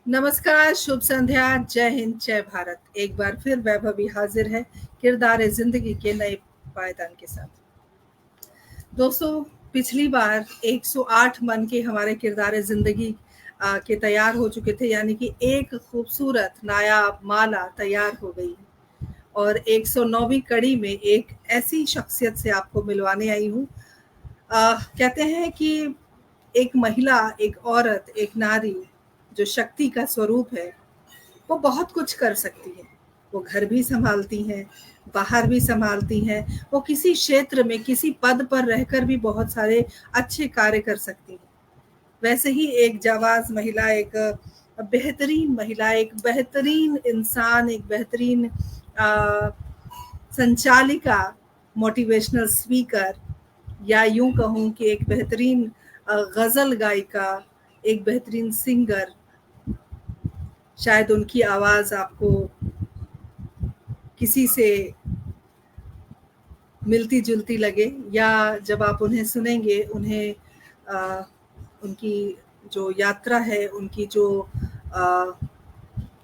नमस्कार, शुभ संध्या, जय हिंद, जय भारत। एक बार फिर वैभवी हाजिर है किरदार जिंदगी के नए पायदान के साथ। दोस्तों, पिछली बार 108 मन के हमारे किरदार जिंदगी के तैयार हो चुके थे, यानी कि एक खूबसूरत नायाब माला तैयार हो गई और 109वीं कड़ी में एक ऐसी शख्सियत से आपको मिलवाने आई हूँ। कहते हैं कि एक महिला, एक औरत, एक नारी जो शक्ति का स्वरूप है, वो बहुत कुछ कर सकती है। वो घर भी संभालती हैं, बाहर भी संभालती हैं, वो किसी क्षेत्र में किसी पद पर रहकर भी बहुत सारे अच्छे कार्य कर सकती हैं। वैसे ही एक जाबाज महिला, एक बेहतरीन महिला, एक बेहतरीन इंसान, एक बेहतरीन संचालिका, मोटिवेशनल स्पीकर, या यूं कहूं कि एक बेहतरीन गजल गायिका, एक बेहतरीन सिंगर। शायद उनकी आवाज आपको किसी से मिलती जुलती लगे, या जब आप उन्हें सुनेंगे, उनकी जो यात्रा है, उनकी जो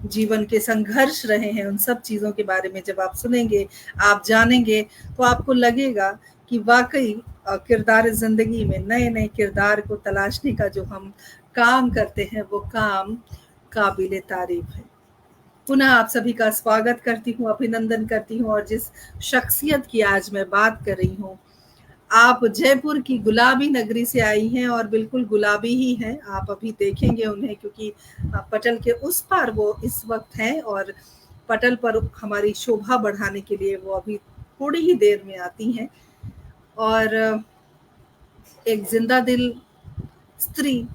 जीवन के संघर्ष रहे हैं, उन सब चीज़ों के बारे में जब आप सुनेंगे, आप जानेंगे, तो आपको लगेगा कि वाकई किरदार ज़िंदगी में नए नए किरदार को तलाशने का जो हम काम करते हैं, वो काम काबिल तारीफ है। पुनः आप सभी का स्वागत करती हूँ, अभिनंदन करती हूँ। और जिस शख्सियत की आज मैं बात कर रही हूँ, आप जयपुर की गुलाबी नगरी से आई हैं और बिल्कुल गुलाबी ही हैं। आप अभी देखेंगे उन्हें, क्योंकि पटल के उस पार वो इस वक्त हैं और पटल पर हमारी शोभा बढ़ाने के लिए वो अभी थोड़ी ही देर में आती हैं। और एक जिंदा दिल स्त्री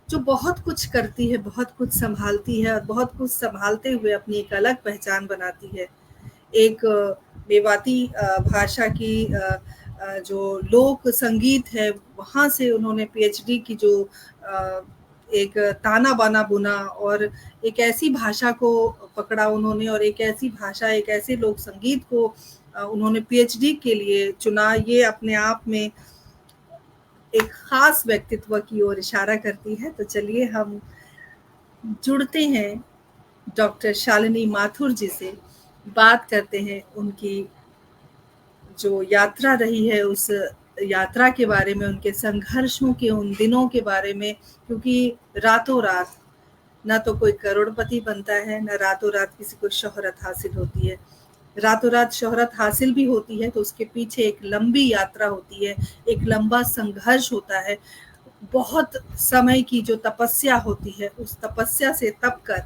जो बहुत कुछ करती है, बहुत कुछ संभालती है और बहुत कुछ संभालते हुए अपनी एक अलग पहचान बनाती है। एक मेवाती भाषा की जो लोक संगीत है, वहाँ से उन्होंने पीएचडी की, जो एक ताना बाना बुना और एक ऐसी भाषा को पकड़ा उन्होंने, और एक ऐसी भाषा, एक ऐसे लोक संगीत को उन्होंने पीएचडी के लिए चुना। ये अपने आप में एक खास व्यक्तित्व की ओर इशारा करती है। तो चलिए हम जुड़ते हैं डॉक्टर शालिनी माथुर जी से, बात करते हैं उनकी जो यात्रा रही है, उस यात्रा के बारे में, उनके संघर्षों के उन दिनों के बारे में। क्योंकि रातों रात ना तो कोई करोड़पति बनता है, ना रातों रात किसी को शोहरत हासिल होती है। रातों रात शोहरत हासिल भी होती है तो उसके पीछे एक लंबी यात्रा होती है, एक लंबा संघर्ष होता है, बहुत समय की जो तपस्या होती है, उस तपस्या से तप कर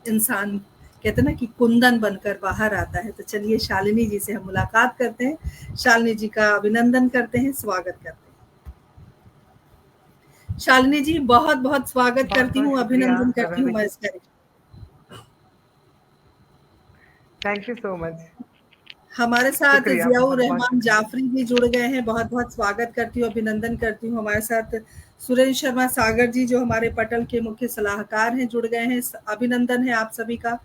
इंसान, कहते ना कि कुंदन बनकर बाहर आता है। तो चलिए शालिनी जी से हम मुलाकात करते हैं, शालिनी जी का अभिनंदन करते हैं, स्वागत करते हैं। शालिनी जी, बहुत बहुत स्वागत करती हूँ, अभिनंदन करती हूँ मैं इस कार्यक्रम। Thank you so much. हमारे साथ जियाउर रहमान जाफरी भी जुड़ गए हैं, बहुत बहुत स्वागत करती हूँ, अभिनंदन करती हूँ। हमारे साथ सुरेंद्र शर्मा सागर जी, जो हमारे पटल के मुख्य सलाहकार हैं, जुड़ गए हैं। अभिनंदन है आप सभी का।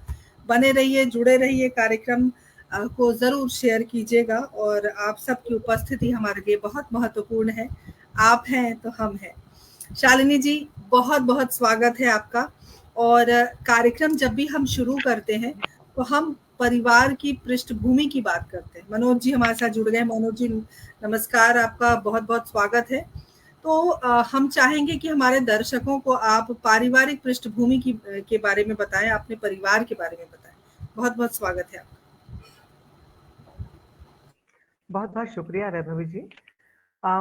बने रहिए, जुड़े रहिए, कार्यक्रम को जरूर शेयर कीजिएगा, और आप सबकी उपस्थिति हमारे लिए बहुत महत्वपूर्ण है। आप हैं तो हम हैं। शालिनी जी, बहुत बहुत स्वागत है आपका। और कार्यक्रम जब भी हम शुरू करते हैं तो हम परिवार की पृष्ठभूमि की बात करते हैं। मनोज जी हमारे साथ जुड़ गए। मनोज जी नमस्कार, आपका बहुत बहुत स्वागत है। तो हम चाहेंगे कि हमारे दर्शकों को आप पारिवारिक पृष्ठभूमि के बारे में बताएं, अपने परिवार के बारे में बताएं। बहुत बहुत स्वागत है आपका। बहुत बहुत शुक्रिया वैभवी जी।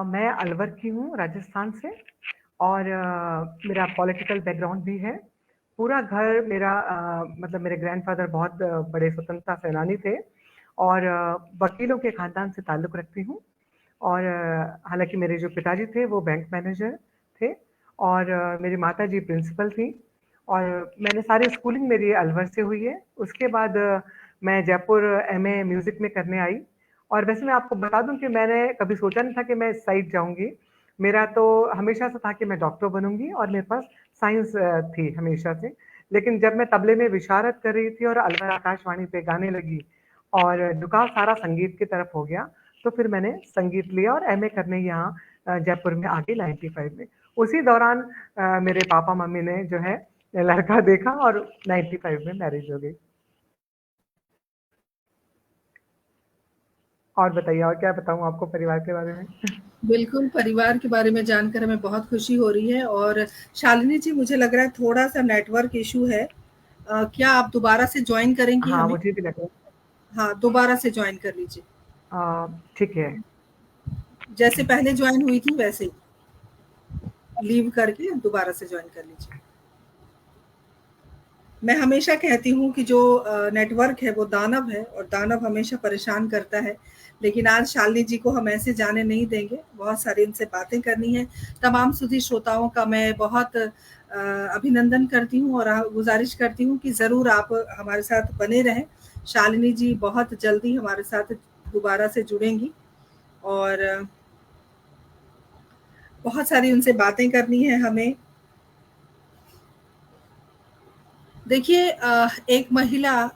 मैं अलवर की हूँ, राजस्थान से, और मेरा पॉलिटिकल बैकग्राउंड भी है। पूरा घर मेरा मतलब मेरे ग्रैंडफादर बहुत बड़े स्वतंत्रता सेनानी थे, और वकीलों के खानदान से ताल्लुक़ रखती हूँ। और हालांकि मेरे जो पिताजी थे वो बैंक मैनेजर थे, और मेरी माता जी प्रिंसिपल थी। और मैंने सारी स्कूलिंग मेरी अलवर से हुई है। उसके बाद मैं जयपुर एमए म्यूज़िक में करने आई। और वैसे मैं आपको बता दूं कि मैंने कभी सोचा नहीं था कि मैं इस साइड जाऊंगी। मेरा तो हमेशा से था कि मैं डॉक्टर बनूंगी, और मेरे पास साइंस थी हमेशा से। लेकिन जब मैं तबले में विशारद कर रही थी और अलवर आकाशवाणी पे गाने लगी, और झुकाव सारा संगीत की तरफ हो गया, तो फिर मैंने संगीत लिया और एमए करने यहाँ जयपुर में आ गई 95 में। उसी दौरान मेरे पापा मम्मी ने जो है लड़का देखा और 95 में मैरिज हो गई। और बताइए, और क्या बताऊँ आपको परिवार के बारे में? बिल्कुल, परिवार के बारे में जानकर हमें बहुत खुशी हो रही है। और शालिनी जी, मुझे लग रहा है थोड़ा-सा नेटवर्क इश्यू है। क्या आप दोबारा से जॉइन करेंगी हाँ, हमें? मुझे भी लगा। हाँ, दोबारा से जॉइन कर लीजिए। ठीक है। जैसे पहले जॉइन हुई थी वैसे ही, लीव करके दोबारा से जॉइन कर लीजिए। मैं हमेशा कहती हूँ कि जो नेटवर्क है वो दानव है और दानव हमेशा परेशान करता है। लेकिन आज शालिनी जी को हम ऐसे जाने नहीं देंगे, बहुत सारी इनसे बातें करनी है। तमाम सुधी श्रोताओं का मैं बहुत अभिनंदन करती हूँ और गुजारिश करती हूँ कि ज़रूर आप हमारे साथ बने रहें। शालिनी जी बहुत जल्दी हमारे साथ दोबारा से जुड़ेंगी और बहुत सारी उनसे बातें करनी है हमें। देखिए, एक महिला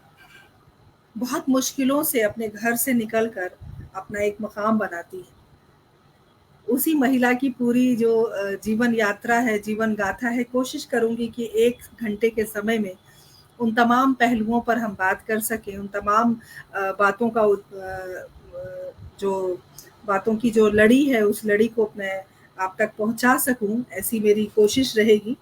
बहुत मुश्किलों से अपने घर से निकलकर अपना एक मकाम बनाती है। उसी महिला की पूरी जो जीवन यात्रा है, जीवन गाथा है, कोशिश करूँगी कि 1 घंटे के समय में उन तमाम पहलुओं पर हम बात कर सकें, उन तमाम बातों का जो बातों की जो लड़ी है, उस लड़ी को मैं आप तक पहुँचा सकूँ, ऐसी मेरी कोशिश रहेगी।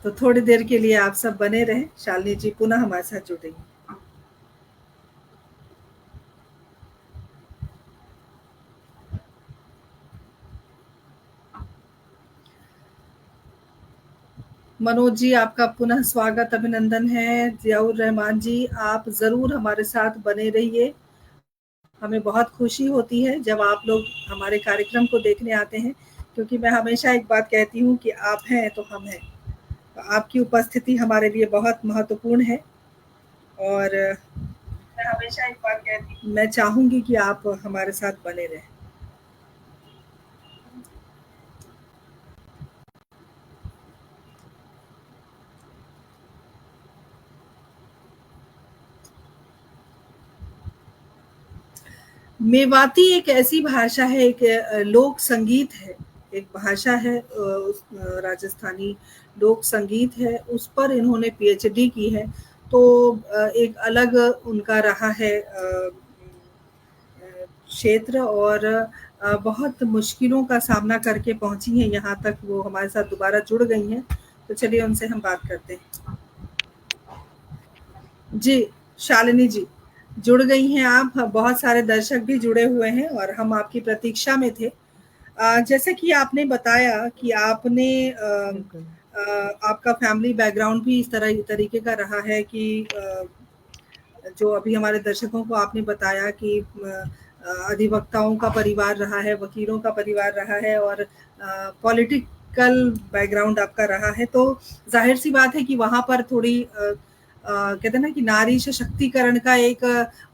तो थोड़ी देर के लिए आप सब बने रहें, शालिनी जी पुनः हमारे साथ जुड़ेंगी। मनोज जी, आपका पुनः स्वागत, अभिनंदन है। ज़ियाउर रहमान जी, आप ज़रूर हमारे साथ बने रहिए। हमें बहुत खुशी होती है जब आप लोग हमारे कार्यक्रम को देखने आते हैं, क्योंकि मैं हमेशा एक बात कहती हूँ कि आप हैं तो हम हैं। तो आपकी उपस्थिति हमारे लिए बहुत महत्वपूर्ण है और मैं हमेशा एक बात कहती हूँ, मैं चाहूँगी कि आप हमारे साथ बने रहें। मेवाती एक ऐसी भाषा है, एक लोक संगीत है, एक भाषा है, राजस्थानी लोक संगीत है, उस पर इन्होंने पीएचडी की है। तो एक अलग उनका रहा है क्षेत्र और बहुत मुश्किलों का सामना करके पहुंची हैं यहाँ तक, वो हमारे साथ दोबारा जुड़ गई हैं। तो चलिए उनसे हम बात करते हैं। जी, शालिनी जी, जुड़ गई हैं आप, बहुत सारे दर्शक भी जुड़े हुए हैं और हम आपकी प्रतीक्षा में थे। जैसे कि आपने बताया कि आपने बिल्कुल। आपका फैमिली बैकग्राउंड भी इस तरीके का रहा है कि जो अभी हमारे दर्शकों को आपने बताया कि अधिवक्ताओं का परिवार रहा है, वकीलों का परिवार रहा है और पॉलिटिकल बैकग्राउंड आपका रहा है। तो ज़ाहिर-सी बात है कि वहाँ पर थोड़ी कहते हैं ना कि नारी सशक्तिकरण का एक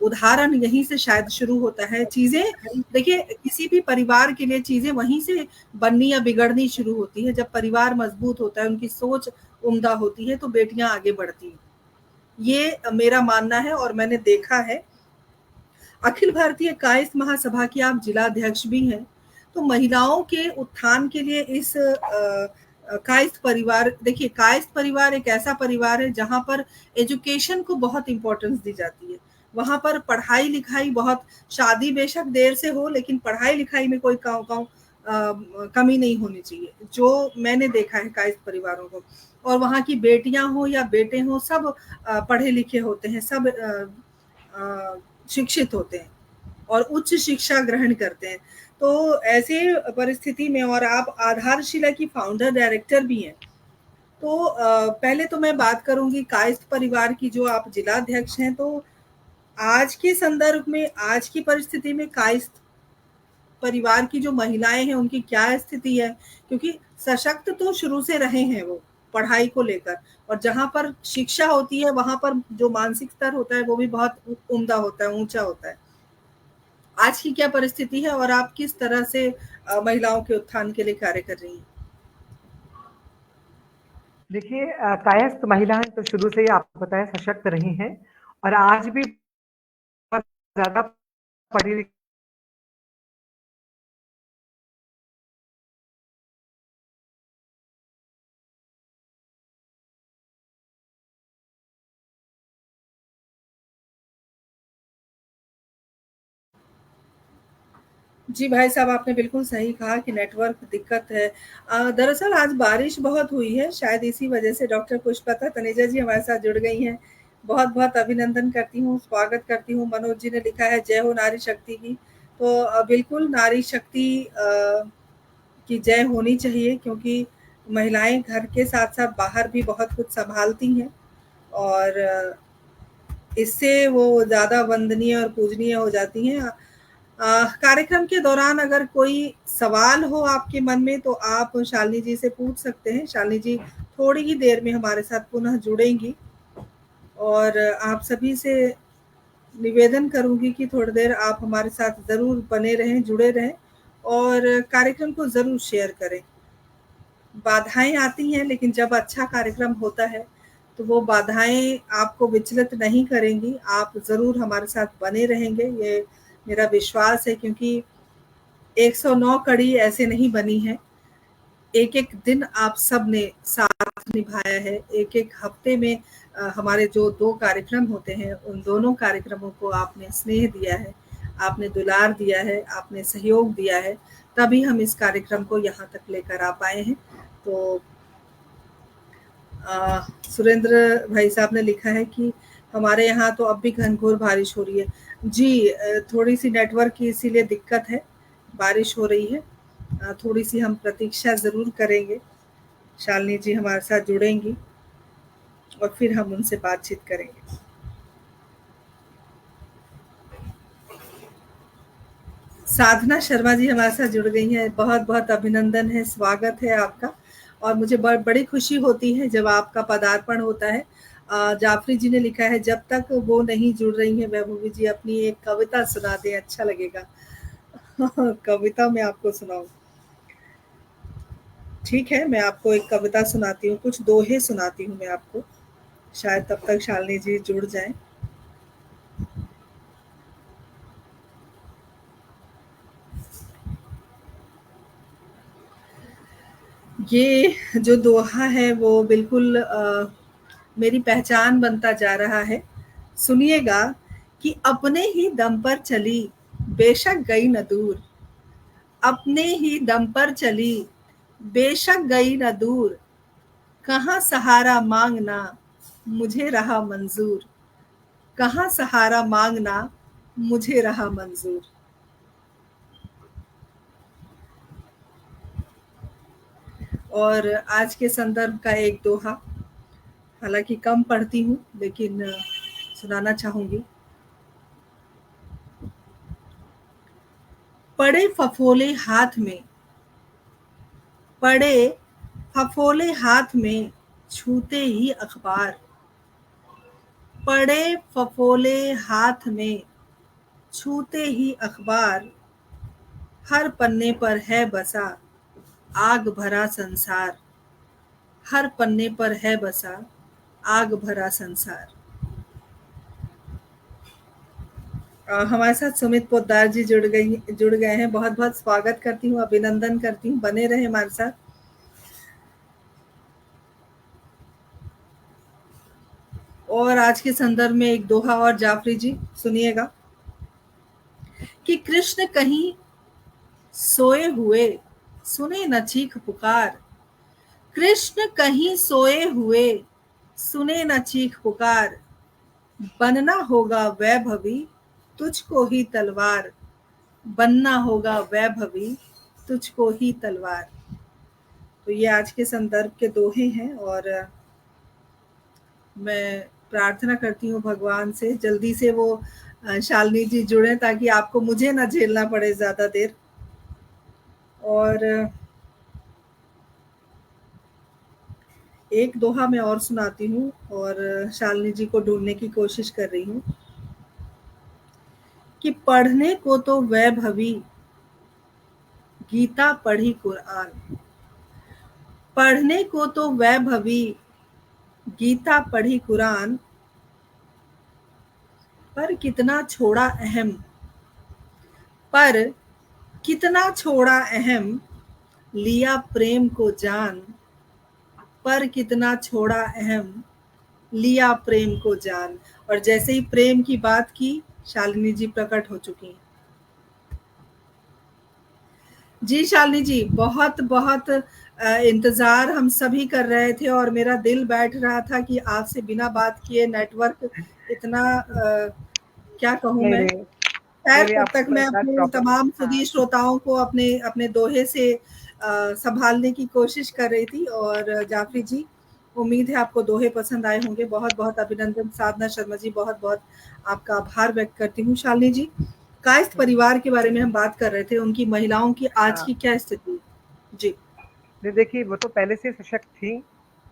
उदाहरण यहीं से शायद शुरू होता है। चीज़ें देखिए, किसी भी परिवार के लिए चीज़ें वहीं से बननी या बिगड़नी शुरू होती है। जब परिवार मज़बूत होता है, उनकी सोच उम्दा होती है, तो बेटियाँ आगे बढ़ती हैं। ये मेरा मानना है और मैंने देखा है। अखिल भारतीय कायस्थ महासभा की आप जिलाध्यक्ष भी हैं। तो महिलाओं के उत्थान के लिए इस कायस्थ परिवार, देखिए कायस्थ परिवार एक ऐसा परिवार है जहाँ पर एजुकेशन को बहुत इम्पोर्टेंस दी जाती है। वहाँ पर पढ़ाई लिखाई बहुत, शादी बेशक देर से हो लेकिन पढ़ाई लिखाई में कोई कमी नहीं होनी चाहिए, जो मैंने देखा है कायस्थ परिवारों को। और वहाँ की बेटियां हो या बेटे हो, सब पढ़े लिखे होते हैं, सब शिक्षित होते हैं और उच्च शिक्षा ग्रहण करते हैं। तो ऐसे परिस्थिति में, और आप आधारशिला की फाउंडर डायरेक्टर भी हैं। तो पहले तो मैं बात करूंगी कायस्थ परिवार की, जो आप जिलाध्यक्ष हैं। तो आज के संदर्भ में, आज की परिस्थिति में कायस्थ परिवार की जो महिलाएं हैं उनकी क्या स्थिति है, क्योंकि सशक्त तो शुरू से रहे हैं वो पढ़ाई को लेकर, और जहां पर शिक्षा होती है वहां पर जो मानसिक स्तर होता है वो भी बहुत उम्दा होता है, ऊंचा होता है। आज की क्या परिस्थिति है और आप किस तरह से महिलाओं के उत्थान के लिए कार्य कर रही हैं? देखिए, कायस्थ महिलाएं तो शुरू से ही आपको पता है सशक्त रही हैं और आज भी बहुत ज़्यादा पढ़ी जी भाई साहब, आपने बिल्कुल सही कहा कि नेटवर्क दिक्कत है। दरअसल आज बारिश बहुत हुई है, शायद इसी वजह से। डॉक्टर पुष्पलता तनेजा जी हमारे साथ जुड़ गई हैं। बहुत-बहुत अभिनंदन करती हूँ, स्वागत करती हूँ। मनोज जी ने लिखा है जय हो नारी शक्ति की। तो बिल्कुल नारी शक्ति की जय होनी चाहिए, क्योंकि महिलाएँ घर के साथ-साथ बाहर भी बहुत कुछ सँभालती हैं और इससे वो ज़्यादा वंदनीय और पूजनीय हो जाती हैं। कार्यक्रम के दौरान अगर कोई सवाल हो आपके मन में तो आप शालिनी जी से पूछ सकते हैं। शालिनी जी थोड़ी ही देर में हमारे साथ पुनः जुड़ेंगी और आप सभी से निवेदन करूँगी कि थोड़ी देर आप हमारे साथ ज़रूर बने रहें, जुड़े रहें और कार्यक्रम को ज़रूर शेयर करें। बाधाएँ आती हैं, लेकिन जब अच्छा कार्यक्रम होता है, तो वो बाधाएँ आपको विचलित नहीं करेंगी। आप ज़रूर हमारे साथ बने रहेंगे, ये मेरा विश्वास है, क्योंकि 109 कड़ी ऐसे नहीं बनी है। एक-एक दिन आप सबने साथ निभाया है। एक-एक हफ्ते में हमारे जो 2 कार्यक्रम होते हैं, उन दोनों कार्यक्रमों को आपने स्नेह दिया है, आपने दुलार दिया है, आपने सहयोग दिया है, तभी हम इस कार्यक्रम को यहाँ तक लेकर आ पाए हैं। तो सुरेंद्र भाई साहब ने लिखा है कि हमारे यहाँ तो अब भी घनघोर बारिश हो रही है। जी, थोड़ी-सी नेटवर्क की इसीलिए दिक्कत है, बारिश हो रही है। थोड़ी-सी हम प्रतीक्षा ज़रूर करेंगे। शालिनी जी हमारे साथ जुड़ेंगी और फिर हम उनसे बातचीत करेंगे। साधना शर्मा जी हमारे साथ जुड़ गई हैं। बहुत-बहुत अभिनंदन है, स्वागत है आपका और मुझे बड़ी खुशी होती है जब आपका पदार्पण होता है। जाफ़री जी ने लिखा है जब तक वो नहीं जुड़ रही हैं वैभवी जी अपनी एक कविता सुना दें, अच्छा लगेगा। कविता मैं आपको सुनाऊँ। ठीक है, मैं आपको एक कविता सुनाती हूँ, कुछ दोहे सुनाती हूँ मैं आपको। शायद तब तक शालिनी जी जुड़ जाएँ। ये जो दोहा है वो बिल्कुल मेरी पहचान बनता जा रहा है। सुनिएगा कि अपने ही दम पर चली, बेशक गई न दूर। अपने ही दम पर चली, बेशक गई न दूर। कहाँ सहारा मांगना, मुझे रहा मंजूर। कहाँ सहारा मांगना, मुझे रहा मंजूर। और आज के संदर्भ का एक दोहा, हालांकि कम पढ़ती हूँ लेकिन सुनाना चाहूंगी। पड़े फफोले हाथ में, पड़े फफोले हाथ में, छूते ही अखबार। पड़े फफोले हाथ में, छूते ही अखबार। हर पन्ने पर है बसा, आग भरा संसार। हर पन्ने पर है बसा, आग भरा संसार। हमारे साथ सुमित पोद्दार जी जुड़ गए हैं। बहुत-बहुत स्वागत करती हूँ, अभिनंदन करती हूँ। बने रहें हमारे साथ। और आज के संदर्भ में एक दोहा और जाफरी जी सुनिएगा कि कृष्ण कहीं सोए हुए, सुने न चीख पुकार। कृष्ण कहीं सोए हुए, सुने न चीख पुकार। बनना होगा वैभवी, तुझको ही तलवार। बनना होगा वैभवी, तुझको ही तलवार। तो ये आज के संदर्भ के दोहे हैं और मैं प्रार्थना करती हूँ भगवान से जल्दी से वो शालिनी जी जुड़े, ताकि आपको मुझे ना झेलना पड़े ज़्यादा देर। और एक दोहा मैं और सुनाती हूँ और शालिनी जी को ढूँढने की कोशिश कर रही हूँ कि पढ़ने को तो वैभवी, गीता पढ़ी कुरान। पढ़ने को तो वैभवी, गीता पढ़ी कुरान। पर कितना छोड़ा अहम, पर कितना छोड़ा अहम, लिया प्रेम को जान। पर कितना छोड़ा अहम, लिया प्रेम को जान। और जैसे ही प्रेम की बात की, शालिनी जी प्रकट हो चुकी हैं। जी शालिनी जी, बहुत बहुत इंतजार हम सभी कर रहे थे और मेरा दिल बैठ रहा था कि आपसे बिना बात किए नेटवर्क इतना क्या कहूँ नहीं मैं। नहीं नहीं खैर नहीं, तब तक आपका मैं नेटवर्क अपने प्रॉपर। तमाम हाँ सुधी श्रोताओं को अपने अपने दोहे से संभालने की कोशिश कर रही थी। और जाफरी जी, उम्मीद है आपको दोहे पसंद आए होंगे। बहुत बहुत अभिनंदन। साधना शर्मा जी, बहुत बहुत आपका आभार व्यक्त करती हूँ। शालिनी जी, कायस्थ परिवार के बारे में हम बात कर रहे थे, उनकी महिलाओं की आज हाँ। की क्या स्थिति। जी देखिए, वो तो पहले से सशक्त थी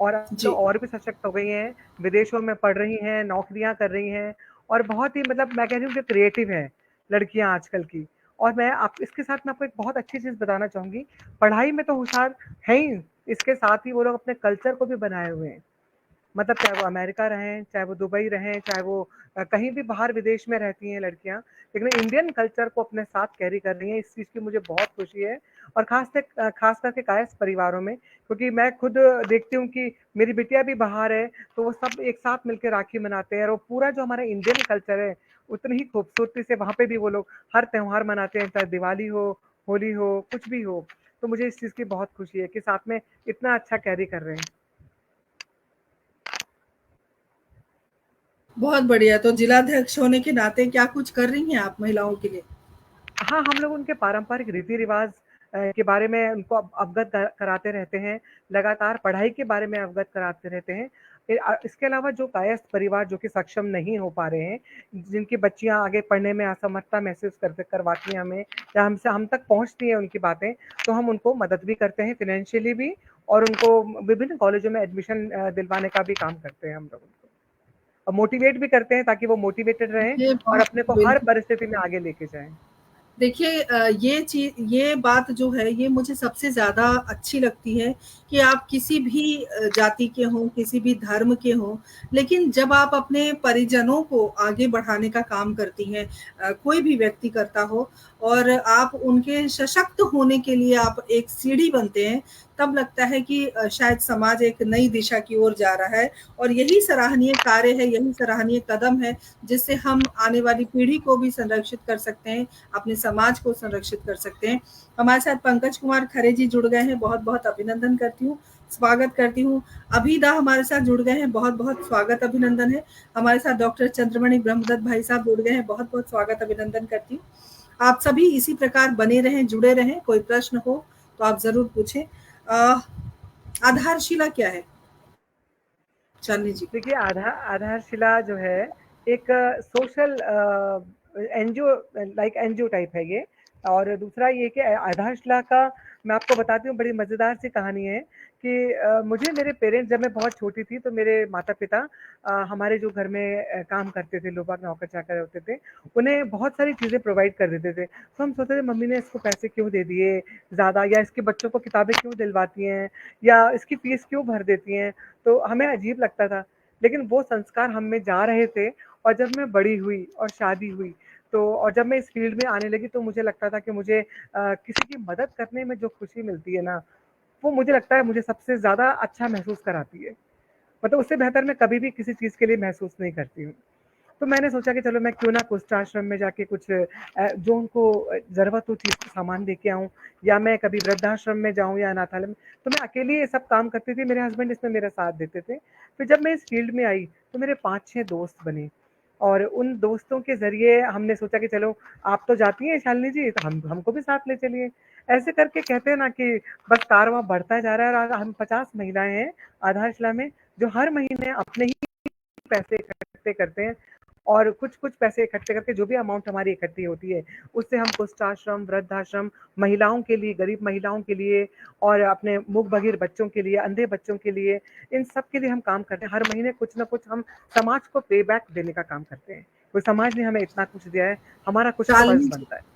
और अब तो जी और भी सशक्त हो गई हैं, विदेशों में पढ़ रही हैं, नौकरियां कर रही हैं और बहुत ही मतलब मैं कह रही हूँ कि क्रिएटिव हैं लड़कियां आजकल की। और मैं आप इसके साथ मैं आपको एक बहुत अच्छी चीज़ बताना चाहूँगी, पढ़ाई में तो होशियार हैं ही, इसके साथ ही वो लोग अपने कल्चर को भी बनाए हुए हैं। मतलब चाहे वो अमेरिका रहें, चाहे वो दुबई रहें, चाहे वो कहीं भी बाहर विदेश में रहती हैं लड़कियां, लेकिन इंडियन कल्चर को अपने साथ कैरी कर रही हैं। इस चीज़ की मुझे बहुत खुशी है। और खास करके कायस्थ परिवारों में, क्योंकि मैं खुद देखती हूँ कि मेरी बिटिया भी बाहर है, तो वो सब एक साथ मिलकर राखी मनाते हैं और पूरा जो हमारा इंडियन कल्चर है उतनी ही खूबसूरती से वहाँ पे भी वो लोग हर त्यौहार मनाते हैं, चाहे दिवाली हो, होली हो, कुछ भी हो। तो मुझे इस चीज़ की बहुत खुशी है कि साथ में इतना अच्छा कैरी कर रहे हैं। बहुत बढ़िया। तो जिलाध्यक्ष होने के नाते क्या कुछ कर रही हैं आप महिलाओं के लिए। हाँ, हम लोग उनके पारंपरिक रीति-रिवाज़ के बारे में उनको अवगत कराते रहते हैं, लगातार पढ़ाई के बारे में अवगत कराते रहते हैं। इसके अलावा जो कायस्थ परिवार जो कि सक्षम नहीं हो पा रहे हैं, जिनकी बच्चियाँ आगे पढ़ने में असमर्थता महसूस करवाती हैं हमें या हम तक पहुँचती हैं उनकी बातें, तो हम उनको मदद भी करते हैं फ़ाइनेंशियली भी और उनको विभिन्न कॉलेजों में एडमिशन दिलवाने का भी काम करते हैं हम लोग उनको। और मोटिवेट भी करते हैं ताकि वो मोटिवेटेड रहें ये और बहुत अपने को हर बिल्कुल। परिस्थिति में आगे लेके जाएँ। देखिए ये बात जो है ये मुझे सबसे ज़्यादा अच्छी लगती है कि आप किसी भी जाति के हों, किसी भी धर्म के हों, लेकिन जब आप अपने परिजनों को आगे बढ़ाने का काम करती हैं, कोई भी व्यक्ति करता हो और आप उनके सशक्त होने के लिए आप एक सीढ़ी बनते हैं, तब लगता है कि शायद समाज एक नई दिशा की ओर जा रहा है। और यही सराहनीय कार्य है, यही सराहनीय कदम है, जिससे हम आने वाली पीढ़ी को भी संरक्षित कर सकते हैं, अपने समाज को संरक्षित कर सकते हैं। हमारे साथ पंकज कुमार खरे जी जुड़ गए हैं, बहुत-बहुत अभिनंदन करती हूँ, स्वागत करती हूँ। अभिदा हमारे साथ जुड़ गए हैं, बहुत-बहुत स्वागत अभिनंदन है। हमारे साथ डॉक्टर चंद्रमणि ब्रह्मदत्त भाई साहब जुड़ गए हैं, बहुत-बहुत स्वागत अभिनंदन करती हूँ। आप सभी इसी प्रकार बने रहें, जुड़े रहें, कोई प्रश्न हो तो आप ज़रूर पूछें। आधारशिला क्या है? चांदनी जी। देखिए, आधारशिला जो है एक social NGO, like NGO type है ये। और दूसरा ये कि आधारशिला का मैं आपको बताती हूँ, बड़ी मज़ेदार सी कहानी है कि मुझे मेरे पेरेंट्स, जब मैं बहुत छोटी थी तो मेरे माता-पिता हमारे जो घर में काम करते थे, लोग बाग नौकर-चाकर होते थे, उन्हें बहुत सारी चीज़ें प्रोवाइड कर देते थे। तो हम सोचते थे मम्मी ने इसको पैसे क्यों दे दिए ज़्यादा, या इसके बच्चों को किताबें क्यों दिलवाती हैं, या इसकी फ़ीस क्यों भर देती हैं। तो हमें अजीब लगता था। लेकिन वो संस्कार हम में जा रहे थे और जब मैं बड़ी हुई और शादी हुई, तो और जब मैं इस फ़ील्ड में आने लगी तो मुझे लगता था कि मुझे किसी की मदद करने में जो खुशी मिलती है ना, वो मुझे लगता है मुझे सबसे ज़्यादा अच्छा महसूस कराती है। मतलब उससे बेहतर मैं कभी भी किसी चीज़ के लिए महसूस नहीं करती हूँ। तो मैंने सोचा कि चलो मैं क्यों ना कुष्ठाश्रम में जाके कुछ जो उनको ज़रूरत हो चीज़ सामान दे के आऊँ, या मैं कभी वृद्धाश्रम में जाऊँ या अनाथालय में। तो मैं अकेली ये सब काम करती थी, मेरे हस्बैंड इसमें मेरा साथ देते थे। फिर जब मैं इस फ़ील्ड में आई, तो मेरे 5-6 दोस्त बने और उन दोस्तों के ज़रिए हमने सोचा कि चलो आप तो जाती हैं शालिनी जी, तो हमको भी साथ ले चलिए। ऐसे करके कहते हैं ना कि बस कारवाँ बढ़ता जा रहा है और आज हम 50 महिलाएँ हैं आधारशिला में, जो हर महीने अपने ही पैसे इकट्ठे करते हैं और कुछ-कुछ पैसे इकट्ठे करके जो भी अमाउंट हमारी इकट्ठी होती है, उससे हम कुष्ठाश्रम, वृद्धाश्रम, महिलाओं के लिए, गरीब महिलाओं के लिए और अपने मूक बधिर बच्चों के लिए, अंधे बच्चों के लिए, इन सब के लिए हम काम करते हैं। हर महीने कुछ न कुछ हम समाज को पे बैक देने का काम करते हैं। तो समाज ने हमें इतना कुछ दिया है, हमारा कुछ तो फर्ज़ शालिनी जी, बनता है।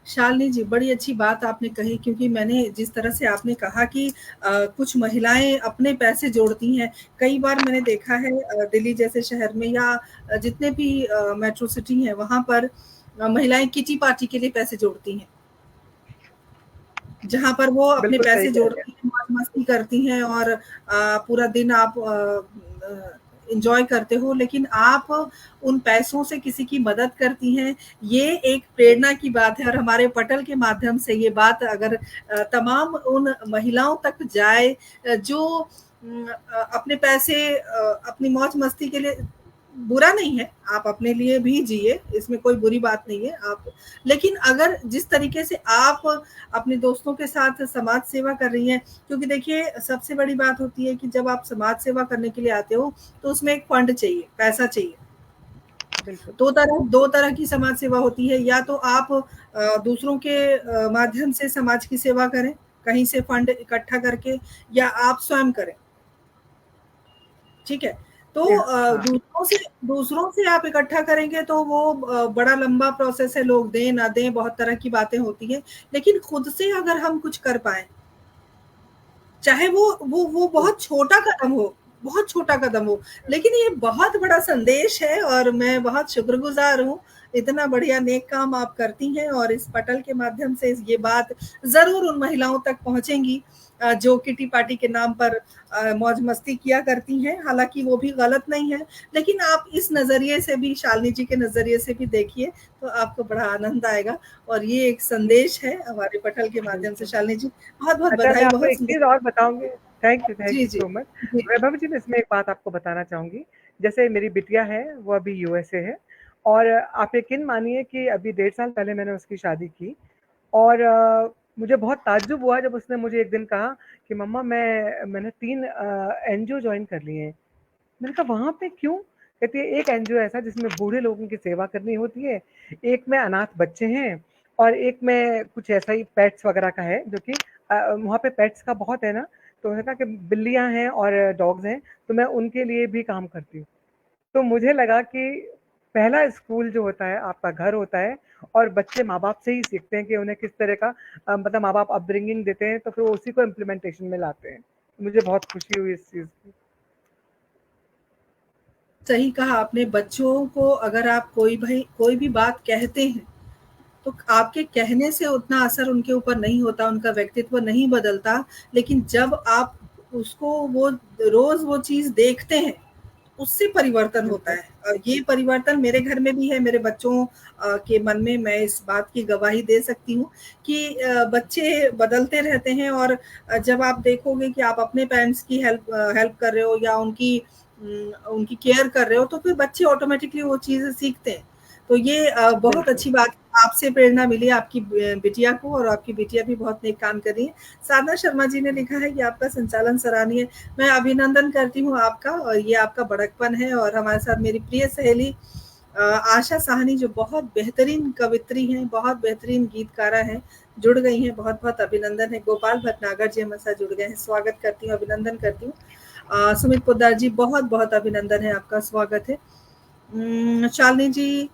शालिनी जी, बड़ी अच्छी बात आपने कही, क्योंकि मैंने जिस तरह से आपने कहा कि कुछ महिलाएँ अपने पैसे जोड़ती हैं। कई बार मैंने देखा है दिल्ली जैसे शहर में या जितने भी मेट्रो सिटी हैं, वहाँ पर महिलाएँ किटी पार्टी के लिए पैसे जोड़ती हैं। जहाँ पर वो अपने बिल्कुल सही पैसे कह रहे हैं। जोड़ती हैं, मौज-मस्ती करती हैं और पूरा दिन आप एंजॉय करते हो, लेकिन आप उन पैसों से किसी की मदद करती हैं, ये एक प्रेरणा की बात है। और हमारे पटल के माध्यम से ये बात अगर तमाम उन महिलाओं तक जाए जो अपने पैसे अपनी मौज मस्ती के लिए, बुरा नहीं है, आप अपने लिए भी जिए, इसमें कोई बुरी बात नहीं है आप, लेकिन अगर जिस तरीके से आप अपने दोस्तों के साथ समाज सेवा कर रही हैं, क्योंकि देखिए सबसे बड़ी बात होती है कि जब आप समाज सेवा करने के लिए आते हो तो उसमें एक फंड चाहिए, पैसा चाहिए। बिल्कुल। दो तरह की समाज सेवा होती है, या तो आप दूसरों के माध्यम से समाज की सेवा करें, कहीं से फंड इकट्ठा करके, या आप स्वयं करें, ठीक है। तो हाँ। दूसरों से आप इकट्ठा करेंगे तो वो बड़ा लंबा प्रोसेस है, लोग दें ना दें, बहुत तरह की बातें होती हैं। लेकिन खुद से अगर हम कुछ कर पाए, चाहे वो बहुत छोटा कदम हो, बहुत छोटा कदम हो, लेकिन ये बहुत बड़ा संदेश है और मैं बहुत शुक्रगुजार हूँ। इतना बढ़िया नेक काम आप करती हैं और इस पटल के माध्यम से ये बात ज़रूर उन महिलाओं तक पहुँचेंगी जो किटी पार्टी के नाम पर मौज मस्ती किया करती हैं। हालाँकि वो भी गलत नहीं है, लेकिन आप इस नज़रिए से भी, शालिनी जी के नज़रिए से भी देखिए, तो आपको बड़ा आनंद आएगा। और ये एक संदेश है हमारे पटल के माध्यम से। बिल्कुल। शालिनी जी, बहुत-बहुत अच्छा, मैं बधाई, आपको बहुत एक चीज़ सुंदर। और बताऊँगी। थैंक जी, यू जी। So much. जी, वैभव जी, मैं इसमें एक बात आपको बताना चाहूँगी। जैसे मेरी बिटिया है, वो अभी यूएसए है, और आप यकीन मानिए कि अभी 1.5 साल पहले मैंने उसकी शादी की, और मुझे बहुत ताज्जुब हुआ जब उसने मुझे एक दिन कहा कि मम्मा मैंने 3 एनजीओ जॉइन कर लिए हैं। मैंने कहा वहाँ पे क्यों? कहती है एक एनजीओ ऐसा जिसमें बूढ़े लोगों की सेवा करनी होती है, एक में अनाथ बच्चे हैं, और एक में कुछ ऐसा ही पेट्स वगैरह का है, जो कि वहाँ पे पेट्स का बहुत है ना, तो उन्होंने कहा कि बिल्लियाँ हैं और डॉग्स हैं, तो मैं उनके लिए भी काम करती हूँ। तो मुझे लगा कि पहला स्कूल जो होता है आपका घर होता है, और बच्चे माँ बाप से ही सीखते हैं कि उन्हें किस तरह का मतलब माँ बाप अपब्रिंगिंग देते हैं, तो फिर वो उसी को इम्प्लीमेंटेशन में लाते हैं। मुझे बहुत खुशी हुई इस चीज़ की। सही कहा आपने। बच्चों को अगर आप कोई भी बात कहते हैं, तो आपके कहने से उतना असर उनके ऊपर नहीं होता, उनका व्यक्तित्व नहीं बदलता। लेकिन जब आप उसको वो रोज़ वो चीज़ देखते हैं, उससे परिवर्तन होता बिल्कुल। है। और ये परिवर्तन मेरे घर में भी है, मेरे बच्चों के मन में मैं इस बात की गवाही दे सकती हूँ कि बच्चे बदलते रहते हैं। और जब आप देखोगे कि आप अपने पेरेंट्स की हेल्प कर रहे हो, या उनकी केयर कर रहे हो, तो फिर बच्चे ऑटोमेटिकली वो चीज़ें सीखते हैं। तो ये बहुत बिल्कुल। अच्छी बात है। आपसे प्रेरणा मिली आपकी बिटिया को, और आपकी बिटिया भी बहुत नेक काम कर रही है। साधना शर्मा जी ने लिखा है कि आपका संचालन सराहनीय है। मैं अभिनंदन करती हूँ आपका, और ये आपका बड़कपन है। और हमारे साथ मेरी प्रिय सहेली आशा साहनी, जो बहुत बेहतरीन कवित्री हैं, बहुत बेहतरीन गीतकारा हैं, जुड़ गई हैं। बहुत-बहुत अभिनंदन है। गोपाल भटनागर जी हमारे साथ जुड़ गए हैं। स्वागत करती हूँ, अभिनंदन करती हूँ। सुमित पोद्दार जी, बहुत-बहुत अभिनंदन है, आपका स्वागत है। शालिनी जी,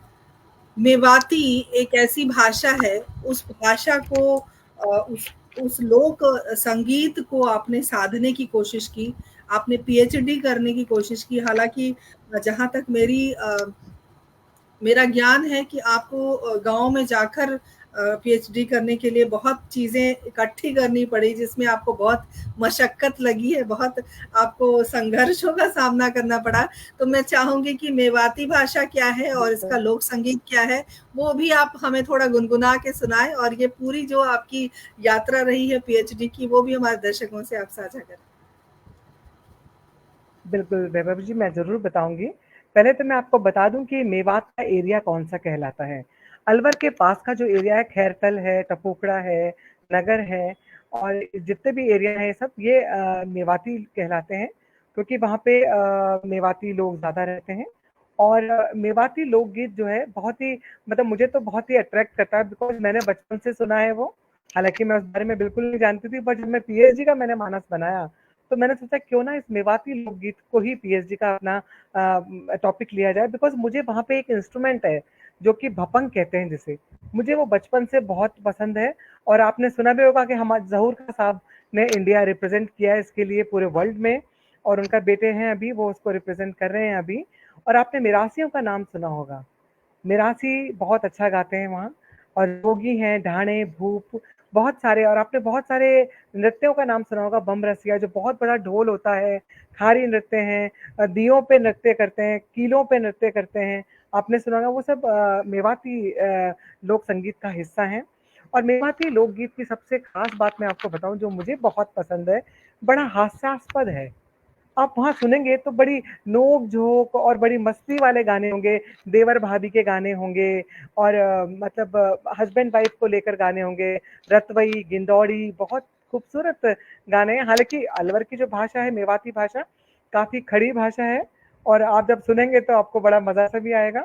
मेवाती एक ऐसी भाषा है, उस भाषा को उस लोक संगीत को आपने साधने की कोशिश की, आपने पीएचडी करने की कोशिश की। हालाँकि जहाँ तक मेरा ज्ञान है कि आपको गाँव में जाकर पीएचडी करने के लिए बहुत चीज़ें इकट्ठी करनी पड़ी, जिसमें आपको बहुत मशक्कत लगी है, बहुत आपको संघर्षों का सामना करना पड़ा। तो मैं चाहूँगी कि मेवाती भाषा क्या है और इसका बिल्कुल। लोक संगीत क्या है, वो भी आप हमें थोड़ा गुनगुना के सुनाएँ, और ये पूरी जो आपकी यात्रा रही है पीएचडी की, वो भी हमारे दर्शकों से आप साझा करें। बिल्कुल वैभव जी, मैं ज़रूर बताऊँगी। पहले तो मैं आपको बता दूँ कि मेवात का एरिया कौन-सा कहलाता है। अलवर के पास का जो एरिया है, खैरतल है, टपोकड़ा है, नगर है, और जितने भी एरिया हैं सब ये मेवाती कहलाते हैं, क्योंकि वहाँ पे मेवाती लोग ज़्यादा रहते हैं। और मेवाती लोकगीत जो है बहुत ही, मतलब मुझे तो बहुत ही अट्रैक्ट करता है, बिकॉज़ मैंने बचपन से सुना है वो। हालाँकि मैं उस बारे में बिल्कुल नहीं जानती थी, बट जब मैं पीएचडी का मैंने मानस बनाया, तो मैंने सोचा क्यों ना इस मेवाती लोकगीत को ही पीएचडी का अपना टॉपिक लिया जाए, बिकॉज़ मुझे वहाँ पे एक इंस्ट्रूमेंट है, जो कि भपंग कहते हैं जिसे। मुझे वो बचपन से बहुत पसंद है, और आपने सुना भी होगा कि हम ज़हूर खां साहब ने इंडिया रिप्रेज़ेंट किया है इसके लिए पूरे वर्ल्ड में, और उनका बेटे हैं अभी, वो उसको रिप्रेज़ेंट कर रहे हैं अभी। और आपने मिरासियों का नाम सुना होगा। मिरासी बहुत अच्छा गाते हैं वहाँ, और जोगी हैं, ढाणे, भूप, बहुत सारे, और आपने बहुत सारे नृत्यों का नाम सुना होगा, बम रसिया जो बहुत बड़ा ढोल होता है, खारी नृत्य हैं, दियों पे नृत्य करते हैं, कीलों पे नृत्य करते हैं, आपने सुना होगा, वो सब मेवाती लोक संगीत का हिस्सा हैं। और मेवाती लोकगीत की सबसे खास बात मैं आपको बताऊं जो मुझे बहुत पसंद है, बड़ा हास्यास्पद है। आप वहाँ सुनेंगे तो बड़ी नोक-झोंक और बड़ी मस्ती वाले गाने होंगे, देवर भाभी के गाने होंगे, और मतलब हस्बैंड वाइफ को लेकर गाने होंगे, रतवई, गिंदौड़ी, बहुत खूबसूरत गाने हैं। हालाँकि अलवर की जो भाषा है, मेवाती भाषा, काफ़ी खड़ी भाषा है, और आप जब सुनेंगे तो आपको बड़ा मज़ा सा भी आएगा।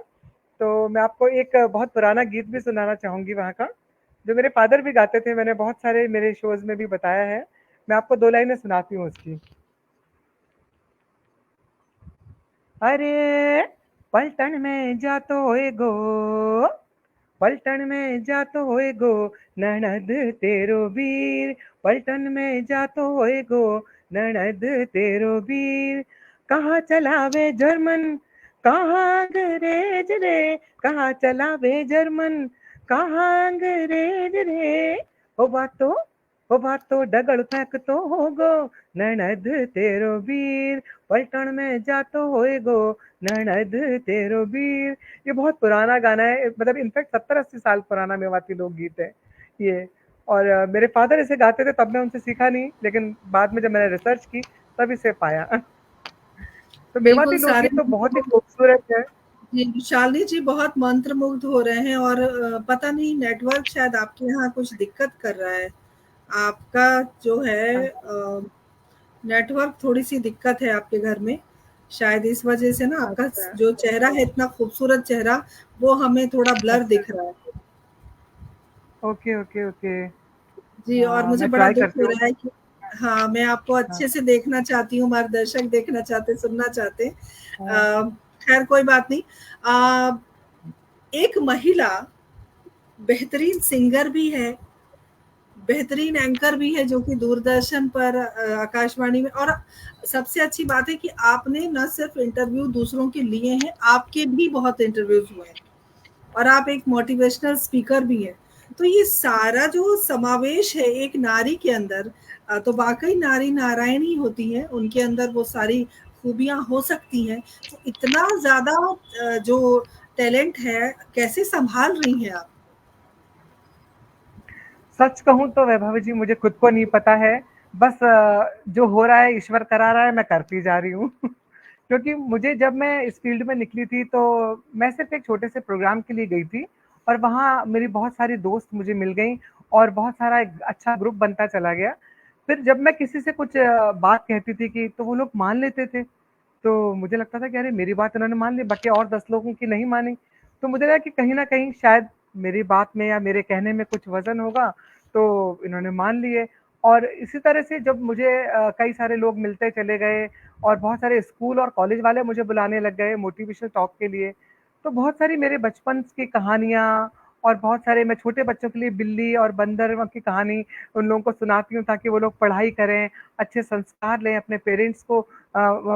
तो मैं आपको एक बहुत पुराना गीत भी सुनाना चाहूँगी वहाँ का, जो मेरे फादर भी गाते थे, मैंने बहुत सारे मेरे शोज़ में भी बताया है। मैं आपको 2 लाइनें सुनाती हूँ उसकी। अरे पलटन में जा तो होए गो, पलटन में जा तो होए गो, ननद तेरो वीर, पलटन में जा तो होए गो, ननद तेरो वीर, कहाँ चलावे जर्मन, कहाँ अंग्रेज रे, कहाँ चलावे जर्मन, कहाँ अंग्रेज रे, ओ बातो, ओ बातो डगड़ फेंक तो होगो, ननद तेरो वीर, पलटन में जा तो होए गो, ननद तेरो वीर। ये बहुत पुराना गाना है, मतलब इनफैक्ट 70-80 साल पुराना मेवाती लोकगीत है ये। और मेरे फादर इसे गाते थे, तब मैं उनसे सीखा नहीं, लेकिन बाद में जब मैंने रिसर्च की तब इसे पाया। तो बिल्कुल मेवाती सारे लोकगीत तो बहुत ही खूबसूरत है। जी, शालिनी जी बहुत मंत्रमुग्ध हो रहे हैं और पता नहीं नेटवर्क शायद आपके यहाँ कुछ दिक्कत कर रहा है। आपका जो है नेटवर्क थोड़ी-सी दिक्कत है आपके घर में। शायद इस वज़ह से ना आपका अच्छा, जो चेहरा है इतना खूबसूरत चेहरा, वो हमें थोड़ा ब्लर अच्छा, दिख रहा है। Okay, okay, okay. जी, और मुझे मैं बड़ा ट्राई दुःख करती हो हूँ। रहा है कि हाँ, मैं आपको हाँ, अच्छे से देखना चाहती हूँ, हमारे दर्शक देखना चाहते, सुनना चाहते। हाँ, खैर कोई बात नहीं। अ, एक महिला बेहतरीन सिंगर भी है, बेहतरीन एंकर भी है जो कि दूरदर्शन पर आकाशवाणी में, और सबसे अच्छी बात है कि आपने न सिर्फ इंटरव्यू दूसरों के लिए हैं, आपके भी बहुत इंटरव्यूज हुए हैं और आप एक मोटिवेशनल स्पीकर भी हैं। तो ये सारा जो समावेश है एक नारी के अंदर, तो वाकई नारी नारायण ही होती है, उनके अंदर वो सारी खूबियां हो सकती हैं। तो इतना ज्यादा जो टैलेंट है, कैसे संभाल रही हैं आप? सच कहूँ तो वैभवी जी मुझे खुद को नहीं पता है। बस जो हो रहा है ईश्वर करा रहा है, मैं करती जा रही हूँ। क्योंकि मुझे जब मैं इस फील्ड में निकली थी तो मैं सिर्फ एक छोटे से प्रोग्राम के लिए गई थी, और वहाँ मेरी बहुत सारी दोस्त मुझे मिल गई, और बहुत सारा एक अच्छा ग्रुप बनता चला गया। फिर जब मैं किसी से कुछ बात कहती थी कि तो वो लोग मान लेते थे। तो मुझे लगता था कि अरे मेरी बात इन्होंने मान ली, बाकी और 10 लोगों की नहीं मानी। तो मुझे लगा कि कहीं न कहीं शायद मेरी बात में या मेरे कहने में कुछ वज़न होगा, तो इन्होंने मान लिए। और इसी तरह से जब मुझे कई सारे लोग मिलते चले गए, और बहुत सारे स्कूल और कॉलेज वाले मुझे बुलाने लग गए मोटिवेशनल टॉक के लिए। तो बहुत सारी मेरे बचपन की कहानियाँ, और बहुत सारे मैं छोटे बच्चों के लिए बिल्ली और बंदर की कहानी उन लोगों को सुनाती हूँ, ताकि वो लोग पढ़ाई करें, अच्छे संस्कार लें, अपने पेरेंट्स को